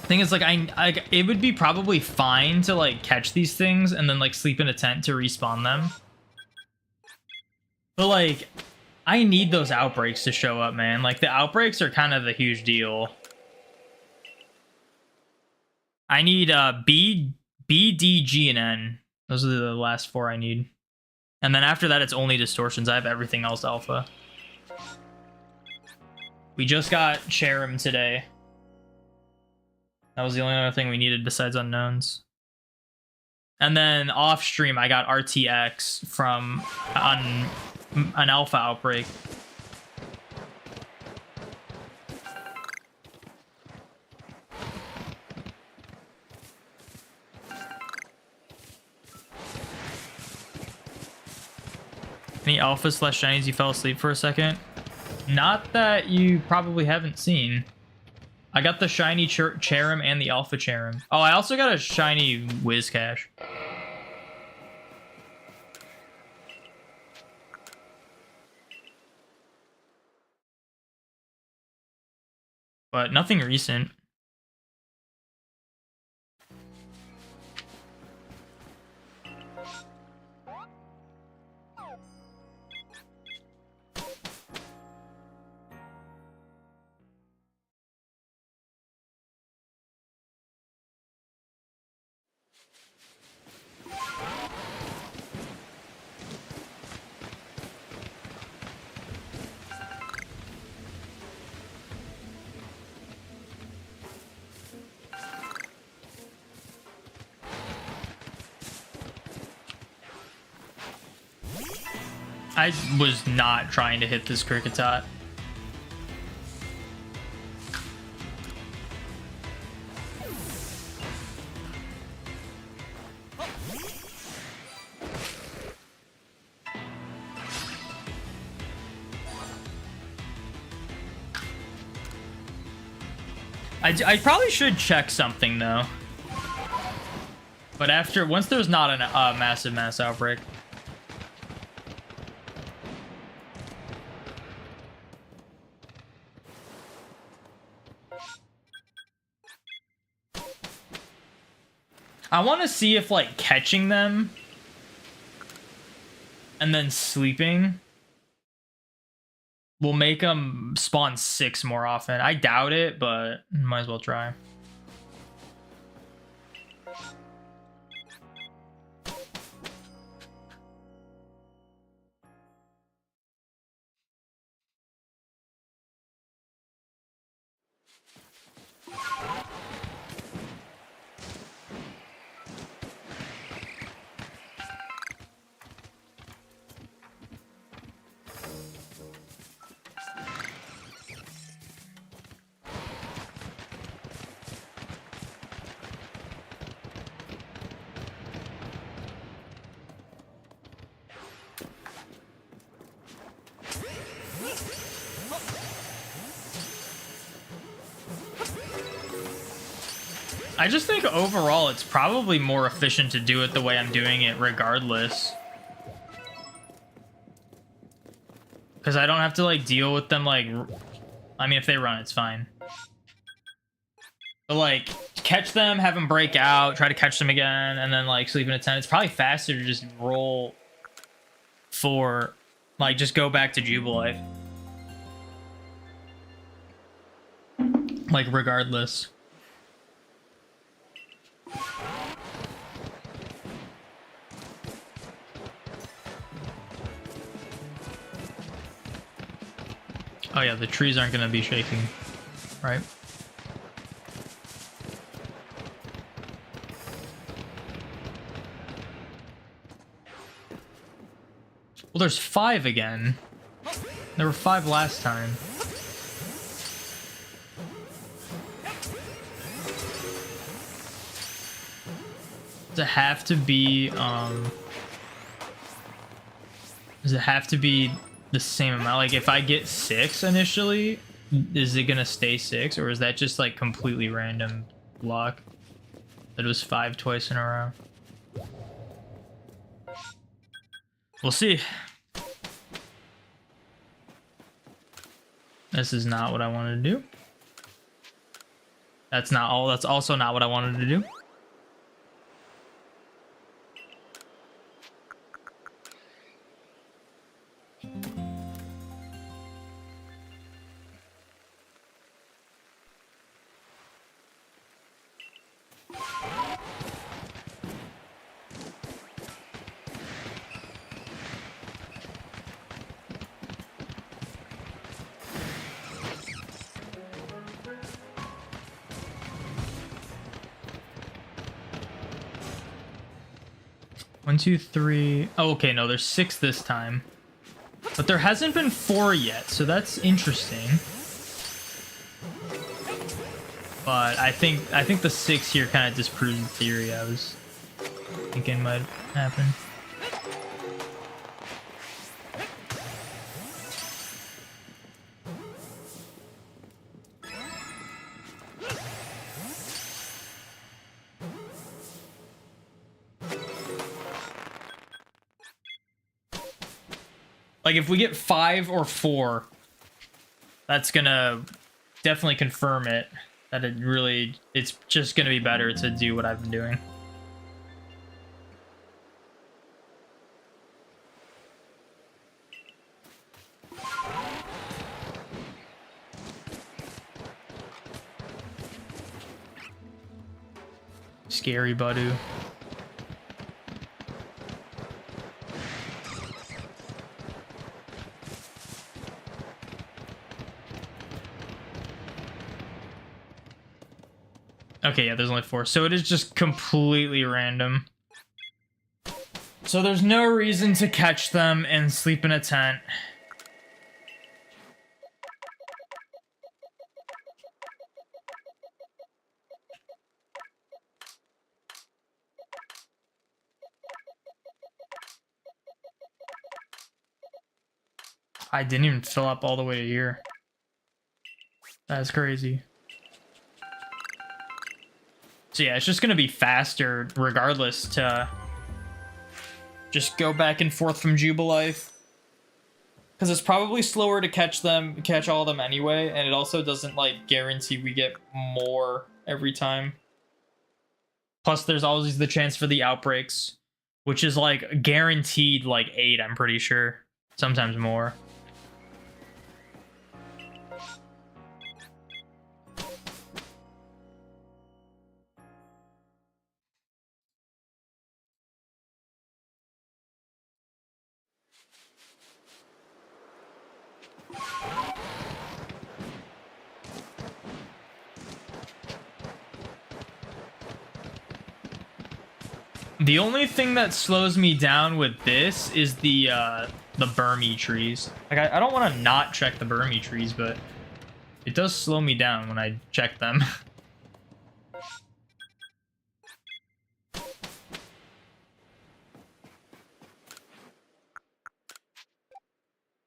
Thing is, like, it would be probably fine to like catch these things and then like sleep in a tent to respawn them. But like, I need those outbreaks to show up, man. Like, the outbreaks are kind of a huge deal. I need B, D, G, and N. Those are the last 4 I need. And then after that, it's only distortions. I have everything else alpha. We just got Cherim today. That was the only other thing we needed besides unknowns. And then off stream, I got RTX from an alpha outbreak. Any alpha slash shinies you fell asleep for a second? Not that you probably haven't seen. I got the shiny Cherim and the alpha Cherim. Oh, I also got a shiny Whiscash. But nothing recent. I was not trying to hit this Kricketot. I probably should check something though. But once there's not a massive mass outbreak. I want to see if like catching them and then sleeping will make them spawn 6 more often. I doubt it, but might as well try. I just think overall it's probably more efficient to do it the way I'm doing it regardless. Because I don't have to like deal with them like... I mean, if they run, it's fine. But like, catch them, have them break out, try to catch them again, and then like sleep in a tent. It's probably faster to just roll for... Like, just go back to Jubilife. Like, regardless. Oh yeah, the trees aren't gonna be shaking, right? Well, there's 5 again. There were 5 last time. Does it have to be, does it have to be the same amount? Like, if I get 6 initially, is it gonna stay 6? Or is that just, like, completely random luck? That it was 5 twice in a row? We'll see. This is not what I wanted to do. That's not all. That's also not what I wanted to do. One, two, three. Oh, okay, no, there's 6 this time. But there hasn't been 4 yet, so that's interesting. But I think the 6 here kind of disproves the theory I was thinking might happen. Like, if we get 5 or 4, that's gonna definitely confirm it. That it's just gonna be better to do what I've been doing. Scary Badu. Okay, yeah, there's only 4. So it is just completely random. So there's no reason to catch them and sleep in a tent. I didn't even fill up all the way to here. That's crazy. So yeah, it's just gonna be faster regardless to just go back and forth from Jubilife. Because it's probably slower to catch all of them anyway, and it also doesn't like guarantee we get more every time. Plus there's always the chance for the outbreaks, which is like guaranteed like 8, I'm pretty sure. Sometimes more. The only thing that slows me down with this is the Burmy trees. Like, I don't want to not check the Burmy trees, but it does slow me down when I check them.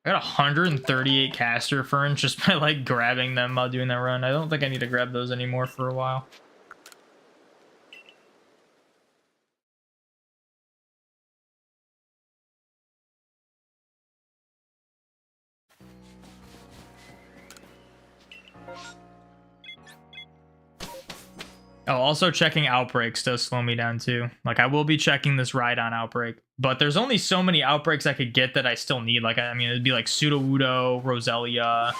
I got 138 caster ferns just by like grabbing them while doing that run. I don't think I need to grab those anymore for a while. Oh, also checking outbreaks does slow me down too. Like I will be checking this Rhydon outbreak, but there's only so many outbreaks I could get that I still need. Like I mean, it'd be like Sudowoodo, Roselia.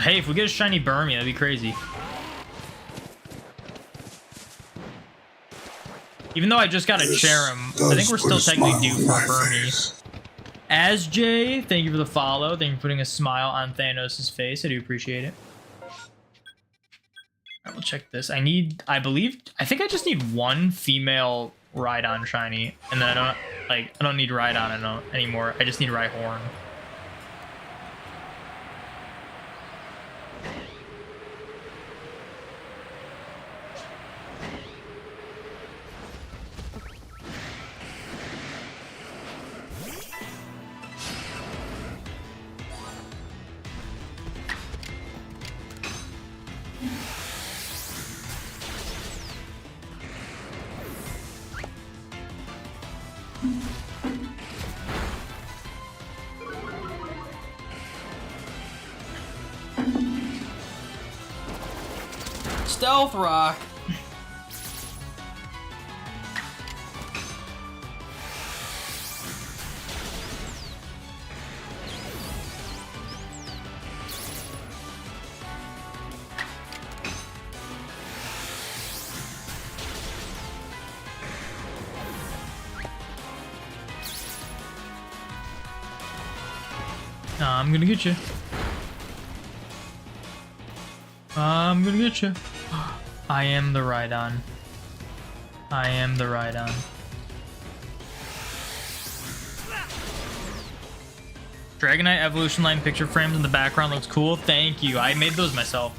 Hey, if we get a shiny Burmy, that'd be crazy. Even though I just got a Cherim, I think we're still technically due for a Burmy. As Jay, thank you for the follow. Thank you for putting a smile on Thanos' face. I do appreciate it. Alright, we'll check this. I think I just need one female Rhydon shiny, and then I don't need Rhydon anymore. I just need Rhyhorn. Stealth Rock. I'm gonna get you. I'm gonna get you. I am the Rhydon. I am the Rhydon. Dragonite evolution line picture frames in the background looks cool. Thank you. I made those myself.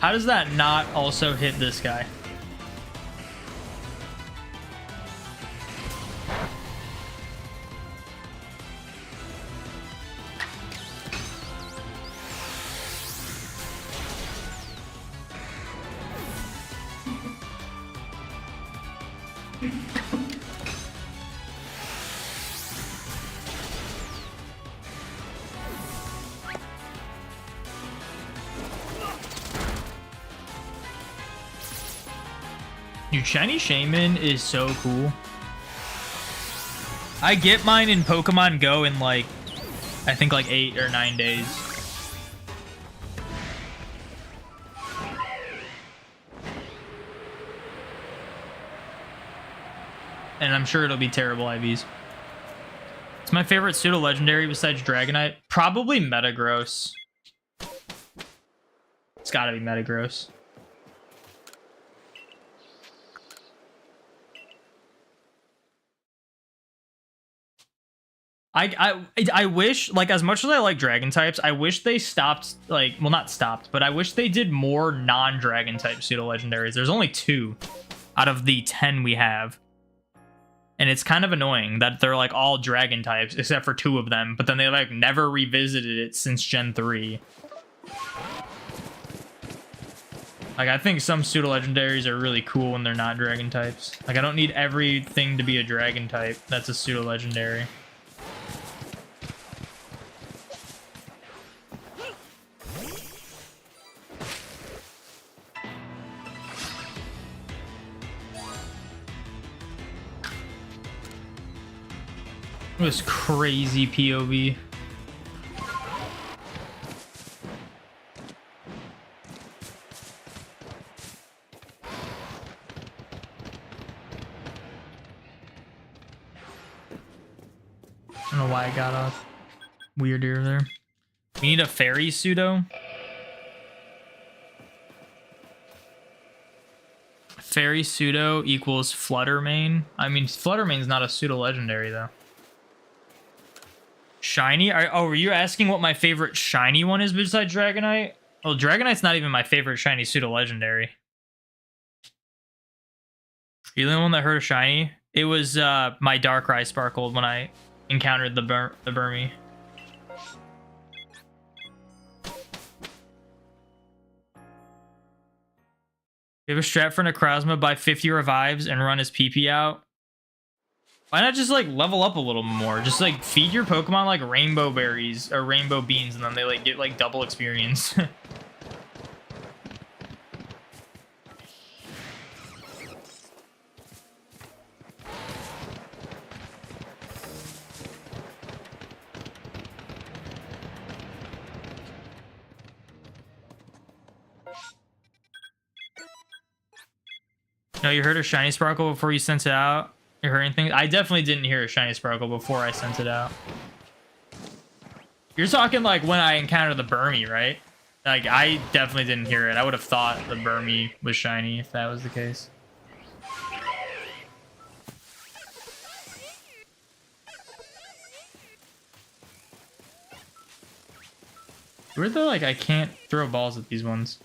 How does that not also hit this guy? Dude, Shiny Shaman is so cool. I get mine in Pokemon Go in like, I think like 8 or 9 days. And I'm sure it'll be terrible IVs. It's my favorite pseudo legendary besides Dragonite. Probably Metagross. It's gotta be Metagross. I wish, like, as much as I like dragon types, I wish they stopped, like, well, not stopped, but I wish they did more non-dragon type pseudo legendaries. There's only 2 out of the 10 we have. And it's kind of annoying that they're like all dragon types except for 2 of them, but then they like never revisited it since Gen 3. Like, I think some pseudo legendaries are really cool when they're not dragon types. Like, I don't need everything to be a dragon type that's a pseudo legendary. It was crazy POV. I don't know why I got off. Weird ear there. We need a fairy pseudo. Fairy pseudo equals Flutter main. I mean, Flutter main's not a pseudo legendary though. Shiny? Oh, were you asking what my favorite shiny one is besides Dragonite? Well, Dragonite's not even my favorite shiny pseudo legendary. Are you the only one that heard of shiny? It was my Darkrai sparkled when I encountered the Burmy. You have a strat for Necrozma, buy 50 revives, and run his PP out. Why not just like level up a little more? Just like feed your Pokemon like rainbow berries or rainbow beans, and then they like get like double experience. No, you heard a shiny sparkle before you sent it out? You heard anything? I definitely didn't hear a shiny sparkle before I sent it out. You're talking like when I encountered the Burmy, right? Like, I definitely didn't hear it. I would have thought the Burmy was shiny if that was the case. Weird though, like, I can't throw balls at these ones.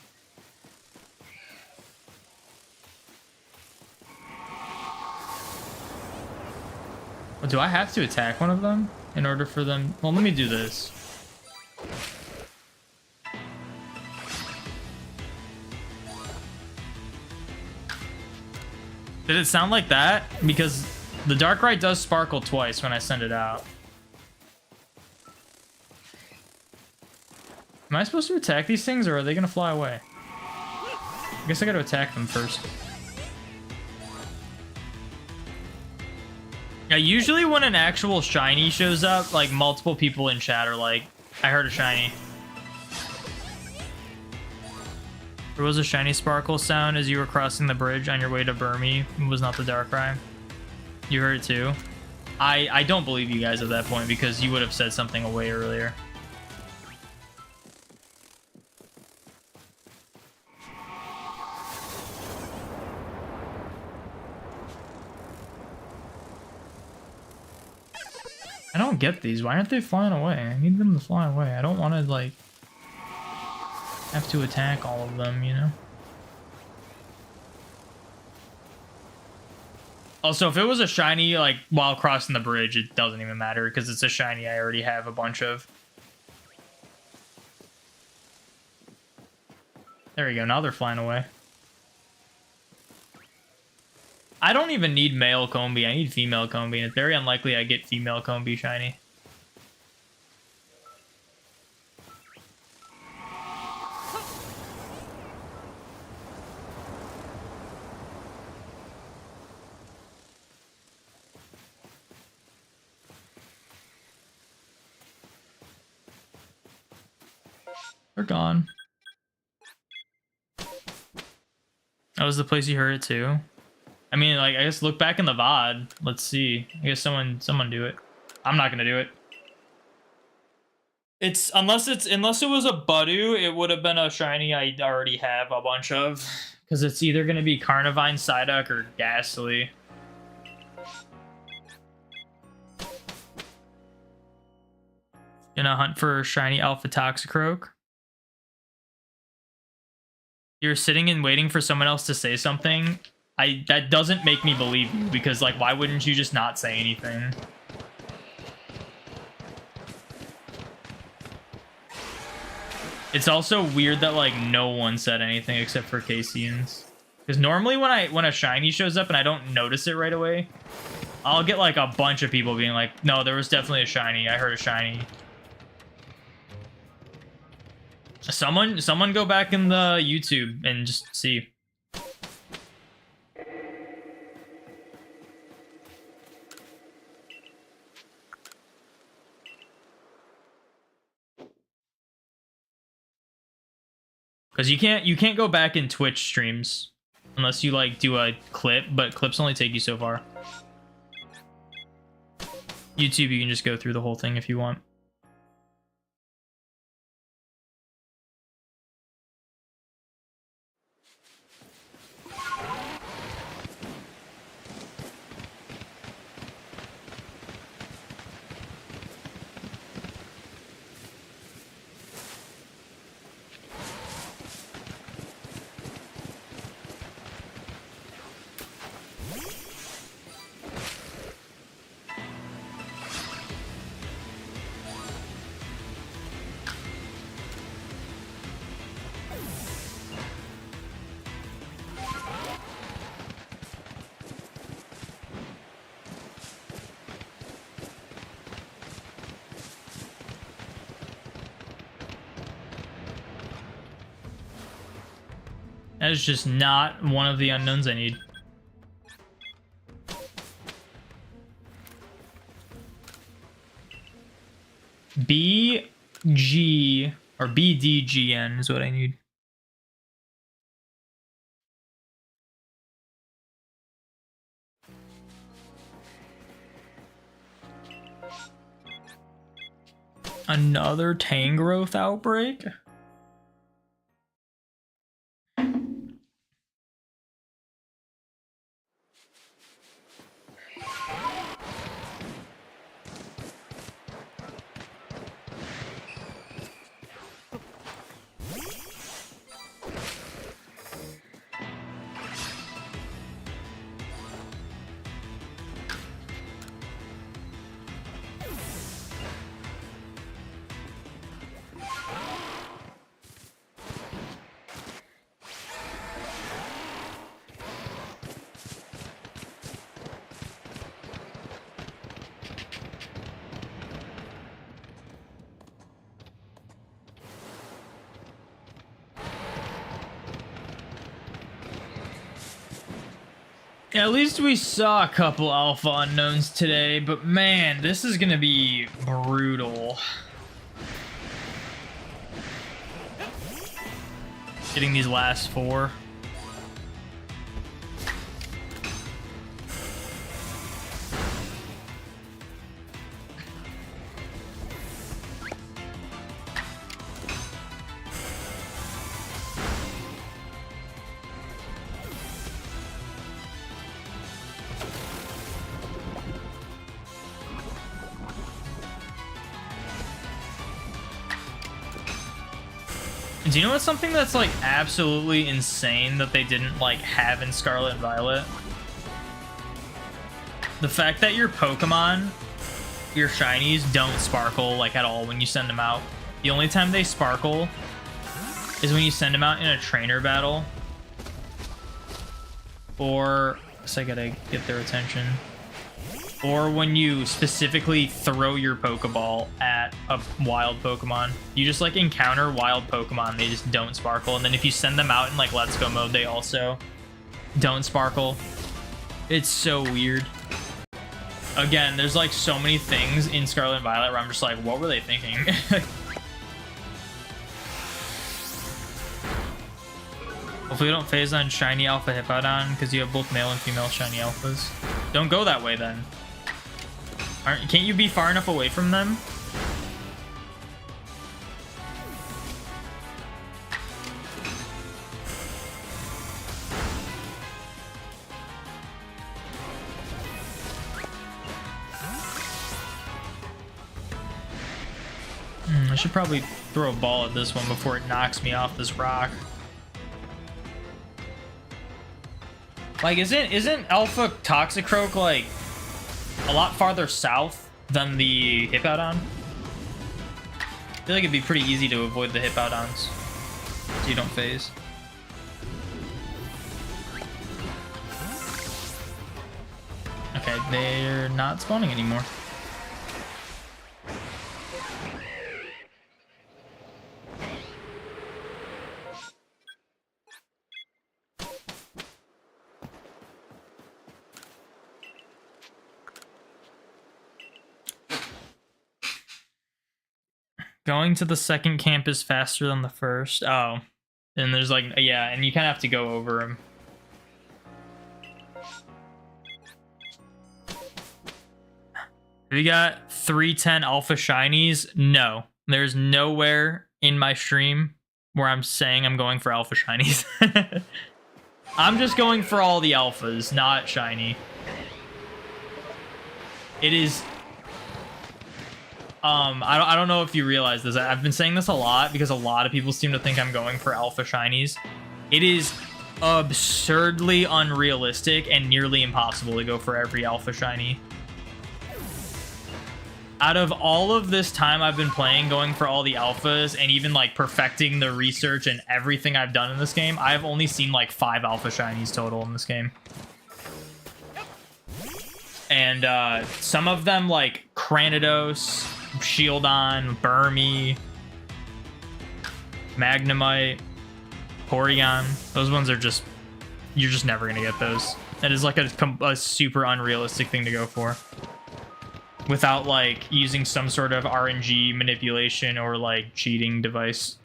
Well, do I have to attack one of them in order for them? Well, let me do this. Did it sound like that? Because the Darkrai does sparkle twice when I send it out. Am I supposed to attack these things, or are they gonna fly away? I guess I gotta attack them first. Yeah, usually when an actual shiny shows up, like multiple people in chat are like, I heard a shiny. There was a shiny sparkle sound as you were crossing the bridge on your way to Burmy. It was not the Darkrai. You heard it too? I don't believe you guys at that point because you would have said something way earlier. I don't get these. Why aren't they flying away? I need them to fly away. I don't want to, like, have to attack all of them, you know? Also, if it was a shiny, like, while crossing the bridge, it doesn't even matter because it's a shiny I already have a bunch of. There we go. Now they're flying away. I don't even need male Combi. I need female Combi, and it's very unlikely I get female Combi shiny. They're gone. That was the place you heard it too. I mean, like, I guess look back in the VOD. Let's see. I guess someone do it. I'm not gonna do it. It's unless it was a Budu, it would have been a shiny I already have a bunch of. Because it's either gonna be Carnivine, Psyduck, or Ghastly. Gonna hunt for shiny Alpha Toxicroak. You're sitting and waiting for someone else to say something. That doesn't make me believe you, because, like, why wouldn't you just not say anything? It's also weird that, like, no one said anything except for Cassians. Because normally when a shiny shows up and I don't notice it right away, I'll get, like, a bunch of people being like, no, there was definitely a shiny. I heard a shiny. Someone go back in the YouTube and just see. Because you can't go back in Twitch streams unless you, like, do a clip, but clips only take you so far. YouTube, you can just go through the whole thing if you want. That is just not one of the unknowns I need. BG or BDGN is what I need. Another Tangrowth outbreak? At least we saw a couple alpha unknowns today, but man, this is gonna be brutal. Getting these last 4. Do you know what's something that's like absolutely insane that they didn't like have in Scarlet and Violet? The fact that your Pokemon, your shinies, don't sparkle like at all when you send them out. The only time they sparkle is when you send them out in a trainer battle. Or, so I gotta get their attention. Or when you specifically throw your Pokeball at a wild Pokemon. You just like encounter wild Pokemon, they just don't sparkle. And then if you send them out in like Let's Go mode, they also don't sparkle. It's so weird. Again, there's like so many things in Scarlet and Violet where I'm just like, what were they thinking? Hopefully you don't phase on shiny alpha Hippowdon because you have both male and female shiny alphas. Don't go that way then. Can't you be far enough away from them? I should probably throw a ball at this one before it knocks me off this rock. Like, isn't Alpha Toxicroak like a lot farther south than the Hippowdon? I feel like it'd be pretty easy to avoid the Hippowdons so you don't phase. Okay, they're not spawning anymore. Going to the second camp is faster than the first. Oh. And there's like, yeah, and you kind of have to go over them. Have you got 310 alpha shinies? No. There's nowhere in my stream where I'm saying I'm going for alpha shinies. I'm just going for all the alphas, not shiny. It is... I don't know if you realize this. I've been saying this a lot because a lot of people seem to think I'm going for alpha shinies. It is absurdly unrealistic and nearly impossible to go for every alpha shiny. Out of all of this time I've been playing, going for all the alphas and even like perfecting the research and everything I've done in this game, I've only seen like 5 alpha shinies total in this game. And some of them like Cranidos, Shieldon, Burmy, Magnemite, Porygon. Those ones are just, you're just never gonna get those. That is like a super unrealistic thing to go for without like using some sort of RNG manipulation or like cheating device.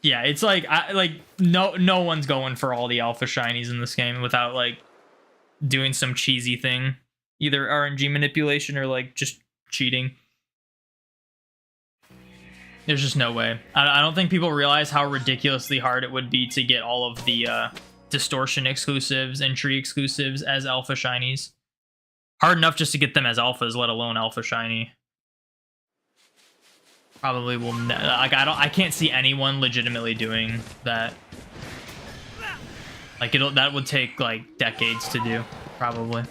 Yeah, it's like no one's going for all the alpha shinies in this game without like doing some cheesy thing, either RNG manipulation or like just cheating. There's just no way. I don't think people realize how ridiculously hard it would be to get all of the distortion exclusives and tree exclusives as alpha shinies. Hard enough just to get them as alphas, let alone alpha shiny. Probably will like I can't see anyone legitimately doing that. Like that would take like decades to do, probably.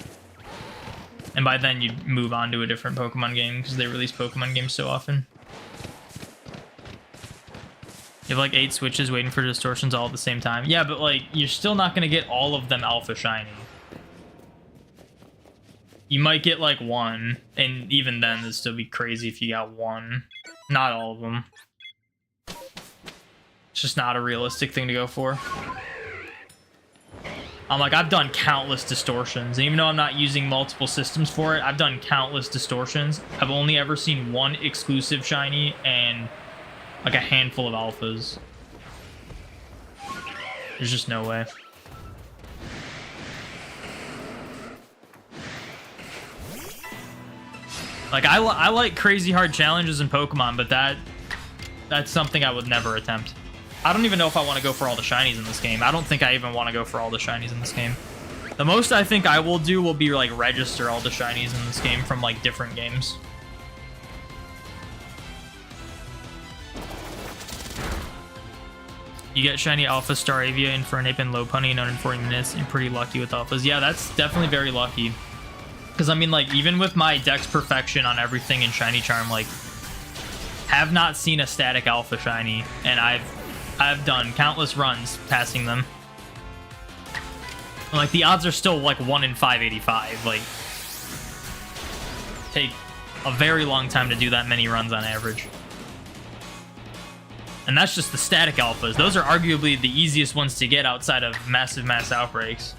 And by then you'd move on to a different Pokemon game because they release Pokemon games so often. You have like 8 switches waiting for distortions all at the same time. Yeah, but like you're still not gonna get all of them alpha shiny. You might get like one, and even then it'd still be crazy if you got one. Not all of them. It's just not a realistic thing to go for. I'm like, I've done countless distortions, and even though I'm not using multiple systems for it, I've done countless distortions. I've only ever seen one exclusive shiny and like a handful of alphas. There's just no way. Like I like crazy hard challenges in Pokemon, but that's something I would never attempt. I don't even know if I want to go for all the shinies in this game. I don't think I even want to go for all the shinies in this game. The most I think I will do will be like register all the shinies in this game from like different games. You get shiny Alpha Staravia, Infernape, and Lopunny in under 40 minutes. You're pretty lucky with alphas. Yeah, that's definitely very lucky. Because, I mean, like, even with my Dex Perfection on everything in Shiny Charm, like, have not seen a static Alpha Shiny. And I've done countless runs passing them. And, like, the odds are still, like, 1 in 585. Like, take a very long time to do that many runs on average. And that's just the static alphas. Those are arguably the easiest ones to get outside of massive mass outbreaks.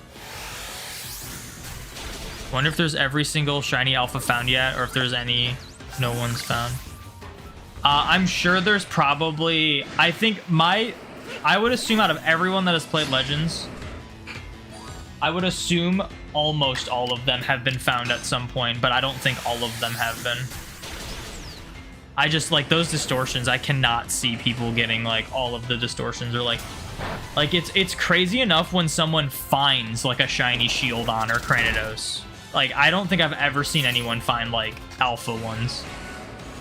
Wonder if there's every single shiny alpha found yet, or if there's any no one's found. I'm sure there's probably... I would assume out of everyone that has played Legends, I would assume almost all of them have been found at some point, but I don't think all of them have been. I just, like, those distortions, I cannot see people getting, like, all of the distortions, or, like it's crazy enough when someone finds, like, a shiny Shieldon or Cranidos. Like, I don't think I've ever seen anyone find, like, alpha ones.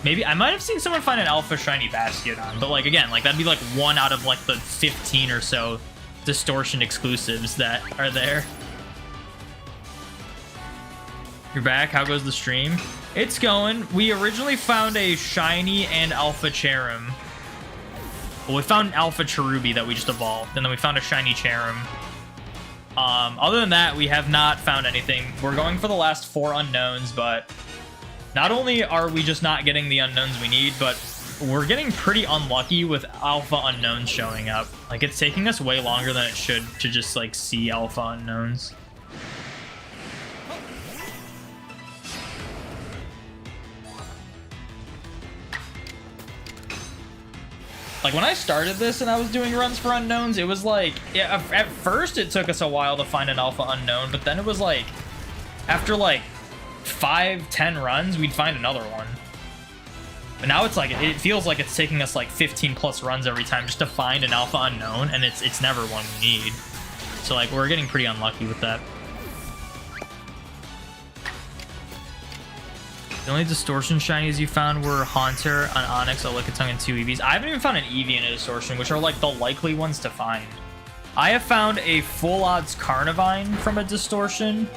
Maybe, I might have seen someone find an alpha shiny Bastiodon, but, like, again, like, that'd be, like, 1 out of, like, the 15 or so distortion exclusives that are there. You're back? How goes the stream? It's going. We originally found a shiny and alpha Cherim. Well, we found an alpha Cherubi that we just evolved, and then we found a shiny Cherim. Other than that, we have not found anything. We're going for the last 4 unknowns, but not only are we just not getting the unknowns we need, but we're getting pretty unlucky with alpha unknowns showing up. Like, it's taking us way longer than it should to just, like, see alpha unknowns. Like, when I started this and I was doing runs for unknowns, it was like, yeah, at first it took us a while to find an alpha unknown, but then it was like, after like 5-10 runs, we'd find another one. But now it's like, it feels like it's taking us like 15 plus runs every time just to find an alpha unknown, and it's never one we need. So like, we're getting pretty unlucky with that. The only distortion shinies you found were Haunter, an Onyx, a Lickitung, and 2 Eevees. I haven't even found an Eevee and a distortion, which are like the likely ones to find. I have found a full odds Carnivine from a distortion.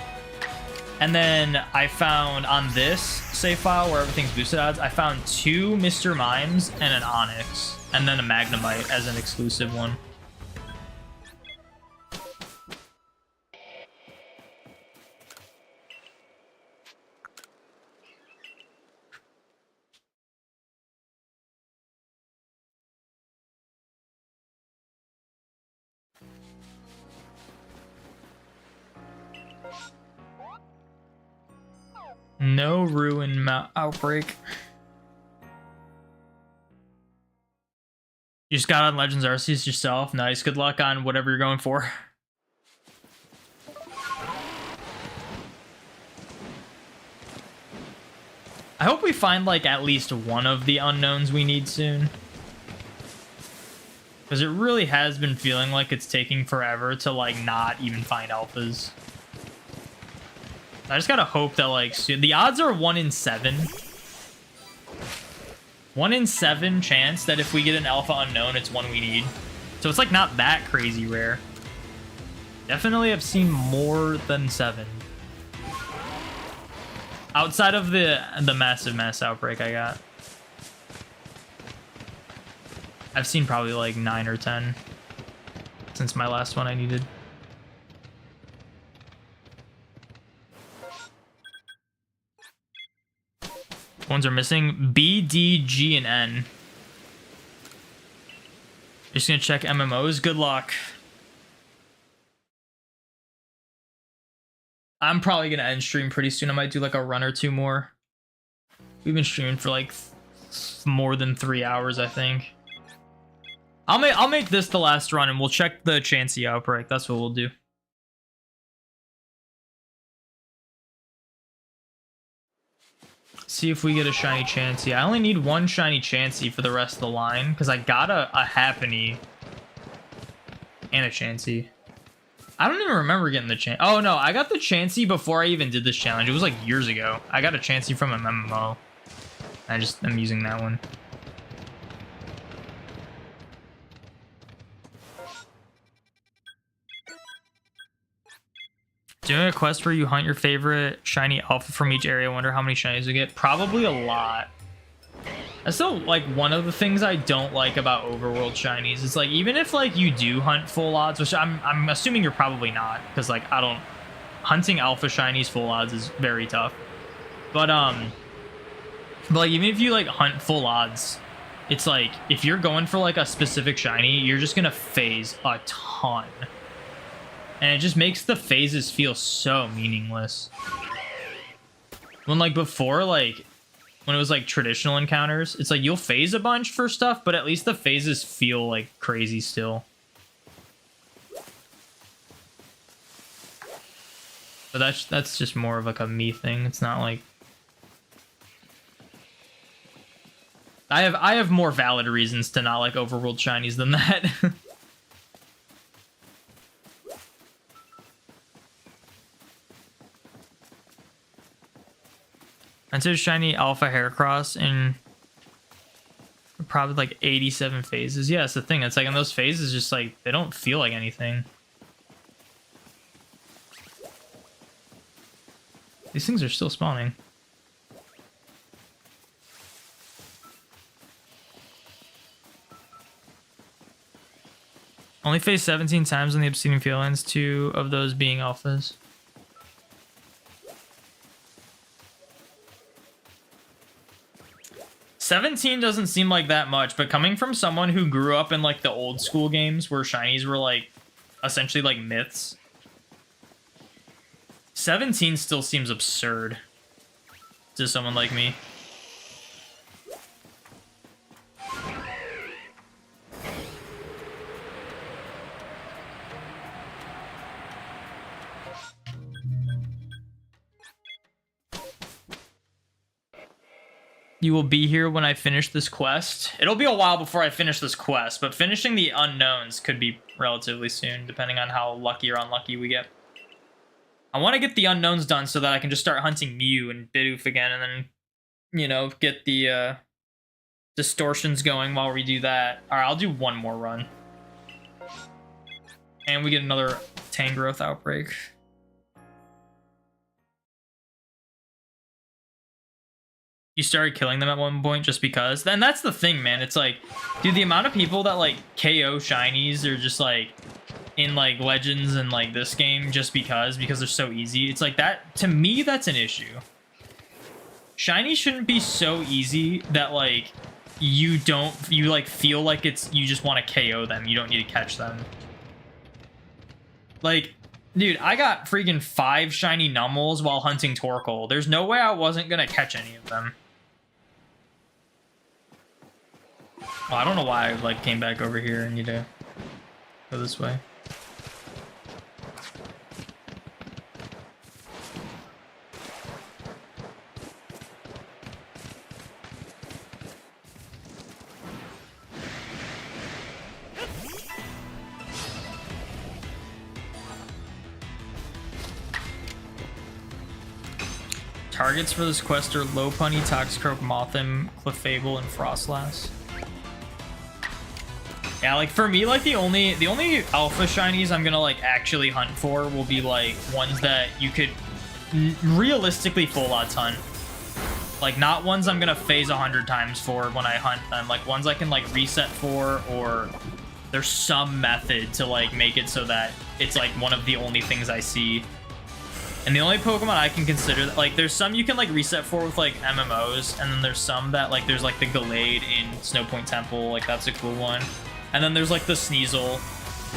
And then I found on this save file where everything's boosted odds, I found 2 Mr. Mimes and an Onyx, and then a Magnemite as an exclusive one. No ruin outbreak. You just got on Legends Arceus yourself. Nice. Good luck on whatever you're going for. I hope we find like at least one of the unknowns we need soon. Because it really has been feeling like it's taking forever to like not even find alphas. I just gotta hope that like soon. The odds are 1 in 7. 1 in 7 chance that if we get an alpha unknown, it's one we need. So it's like not that crazy rare. Definitely have seen more than 7. Outside of the massive mass outbreak I got. I've seen probably like 9 or 10 since my last one I needed. Ones are missing. B, D, G, and N. Just gonna check MMOs. Good luck. I'm probably gonna end stream pretty soon. I might do like a run or 2 more. We've been streaming for like more than 3 hours, I think. I'll make this the last run, and we'll check the Chansey outbreak. That's what we'll do. See if we get a shiny Chansey. I only need 1 shiny Chansey for the rest of the line, because I got a Happiny and a Chansey. I don't even remember getting the Chansey. Oh no, I got the Chansey before I even did this challenge. It was like years ago. I got a Chansey from an MMO. I'm using that one. Doing a quest where you hunt your favorite shiny alpha from each area. Wonder how many shinies you get. Probably a lot. That's still like one of the things I don't like about overworld shinies. It's like even if like you do hunt full odds, which I'm assuming you're probably not, because like hunting alpha shinies full odds is very tough. But like even if you like hunt full odds, it's like if you're going for like a specific shiny, you're just gonna phase a ton. And it just makes the phases feel so meaningless. When like before, like when it was like traditional encounters, it's like you'll phase a bunch for stuff, but at least the phases feel like crazy still. But that's just more of like a me thing. It's not like I have more valid reasons to not like overworld shinies than that. And so shiny alpha Heracross in probably like 87 phases. Yeah, that's the thing. It's like in those phases, just like they don't feel like anything. These things are still spawning. Only phased 17 times on the Obsidian Fieldlands, 2 of those being alphas. $17 doesn't seem like that much, but coming from someone who grew up in like the old school games where shinies were like essentially like myths, 17 still seems absurd to someone like me. You will be here when I finish this quest. It'll be a while before I finish this quest, but finishing the unknowns could be relatively soon, depending on how lucky or unlucky we get. I want to get the unknowns done so that I can just start hunting Mew and Bidoof again, and then, you know, get the distortions going while we do that. All right, I'll do 1 more run. And we get another Tangrowth outbreak. You started killing them at one point just because. Then that's the thing, man. It's like, dude, the amount of people that like KO shinies are just like in like Legends and like this game just because they're so easy. It's like that, to me, that's an issue. Shinies shouldn't be so easy that like you like feel like you just want to KO them. You don't need to catch them. Like, dude, I got freaking 5 shiny Nummels while hunting Torkoal. There's no way I wasn't gonna catch any of them. Well, I don't know why I like came back over here and need to go this way. Targets for this quest are Lopunny, Toxicroak, Mothim, Clefable, and Frostlass. Yeah, like for me, like the only alpha shinies I'm gonna like actually hunt for will be like ones that you could realistically full odds hunt. Like not ones I'm gonna phase 100 times for when I hunt them. Like ones I can like reset for, or there's some method to like make it so that it's like one of the only things I see. And the only Pokemon I can consider, like, there's some you can, like, reset for with, like, MMOs, and then there's some that, like, there's, like, the Gallade in Snowpoint Temple, like, that's a cool one. And then there's, like, the Sneasel.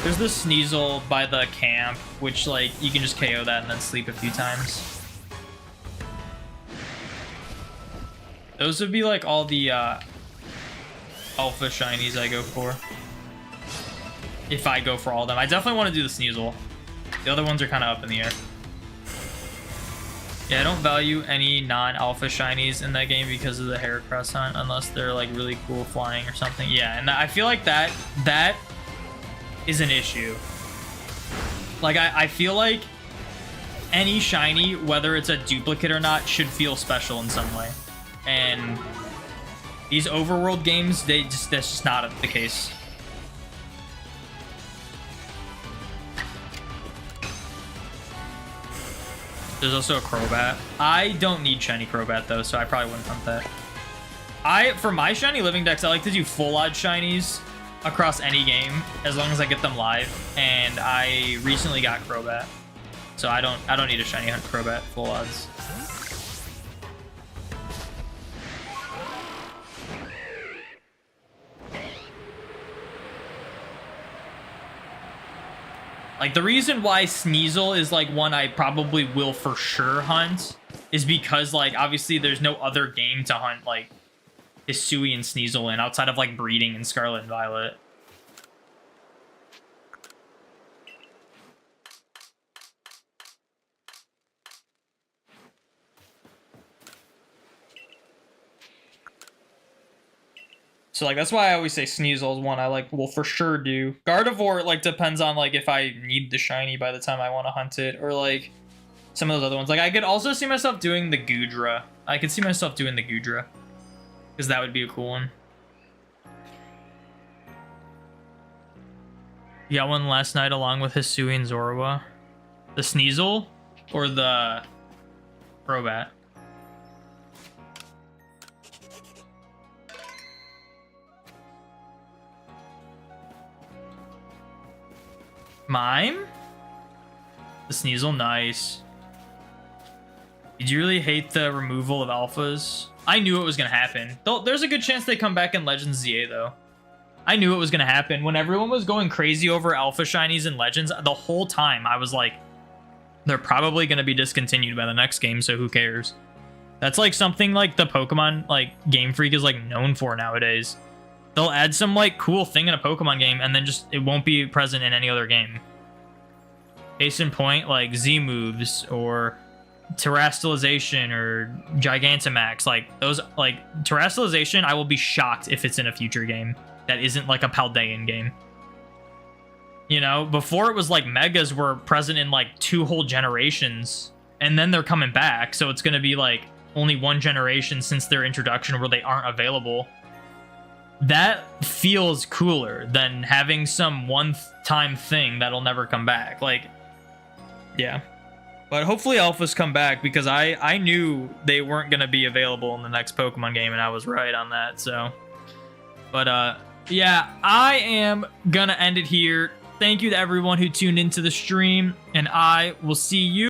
There's the Sneasel by the camp, which, like, you can just KO that and then sleep a few times. Those would be, like, all the, alpha shinies I go for. If I go for all of them. I definitely want to do the Sneasel. The other ones are kind of up in the air. Yeah, I don't value any non-alpha shinies in that game because of the Heracross hunt, unless they're like really cool flying or something. Yeah, and I feel like that is an issue. Like I feel like any shiny, whether it's a duplicate or not, should feel special in some way. And these overworld games, that's just not the case. There's also a Crobat. I don't need shiny Crobat though, so I probably wouldn't hunt that. For my shiny living decks, I like to do full odd shinies across any game as long as I get them live. And I recently got Crobat, so I don't need a shiny hunt Crobat full odds. Like, the reason why Sneasel is, like, one I probably will for sure hunt is because, like, obviously there's no other game to hunt, like, Hisui and Sneasel in outside of, like, breeding in Scarlet and Violet. So, like, that's why I always say Sneasel is one I, like, will for sure do. Gardevoir, like, depends on, like, if I need the shiny by the time I want to hunt it. Or, like, some of those other ones. Like, I could also see myself doing the Goodra. I could see myself doing the Goodra. Because that would be a cool one. You got one last night along with Hisui and Zorua. The Sneasel or the Crobat? Mime? The Sneasel, nice. Did you really hate the removal of alphas? I knew it was going to happen. There's a good chance they come back in Legends ZA, though. I knew it was going to happen. When everyone was going crazy over alpha shinies in Legends, the whole time I was like, they're probably going to be discontinued by the next game, so who cares? That's like something like the Pokemon, like, Game Freak is, like, known for nowadays. They'll add some, like, cool thing in a Pokemon game, and then just, it won't be present in any other game. Case in point, like, Z-moves, or Terastallization, or Gigantamax. Like, those, like, Terastallization, I will be shocked if it's in a future game that isn't, like, a Paldean game. You know, before it was, like, Megas were present in, like, 2 whole generations, and then they're coming back, so it's gonna be, like, only 1 generation since their introduction where they aren't available. That feels cooler than having some one-time thing that'll never come back. Like, yeah. But hopefully alphas come back, because I knew they weren't going to be available in the next Pokemon game, and I was right on that, so. But, yeah, I am going to end it here. Thank you to everyone who tuned into the stream, and I will see you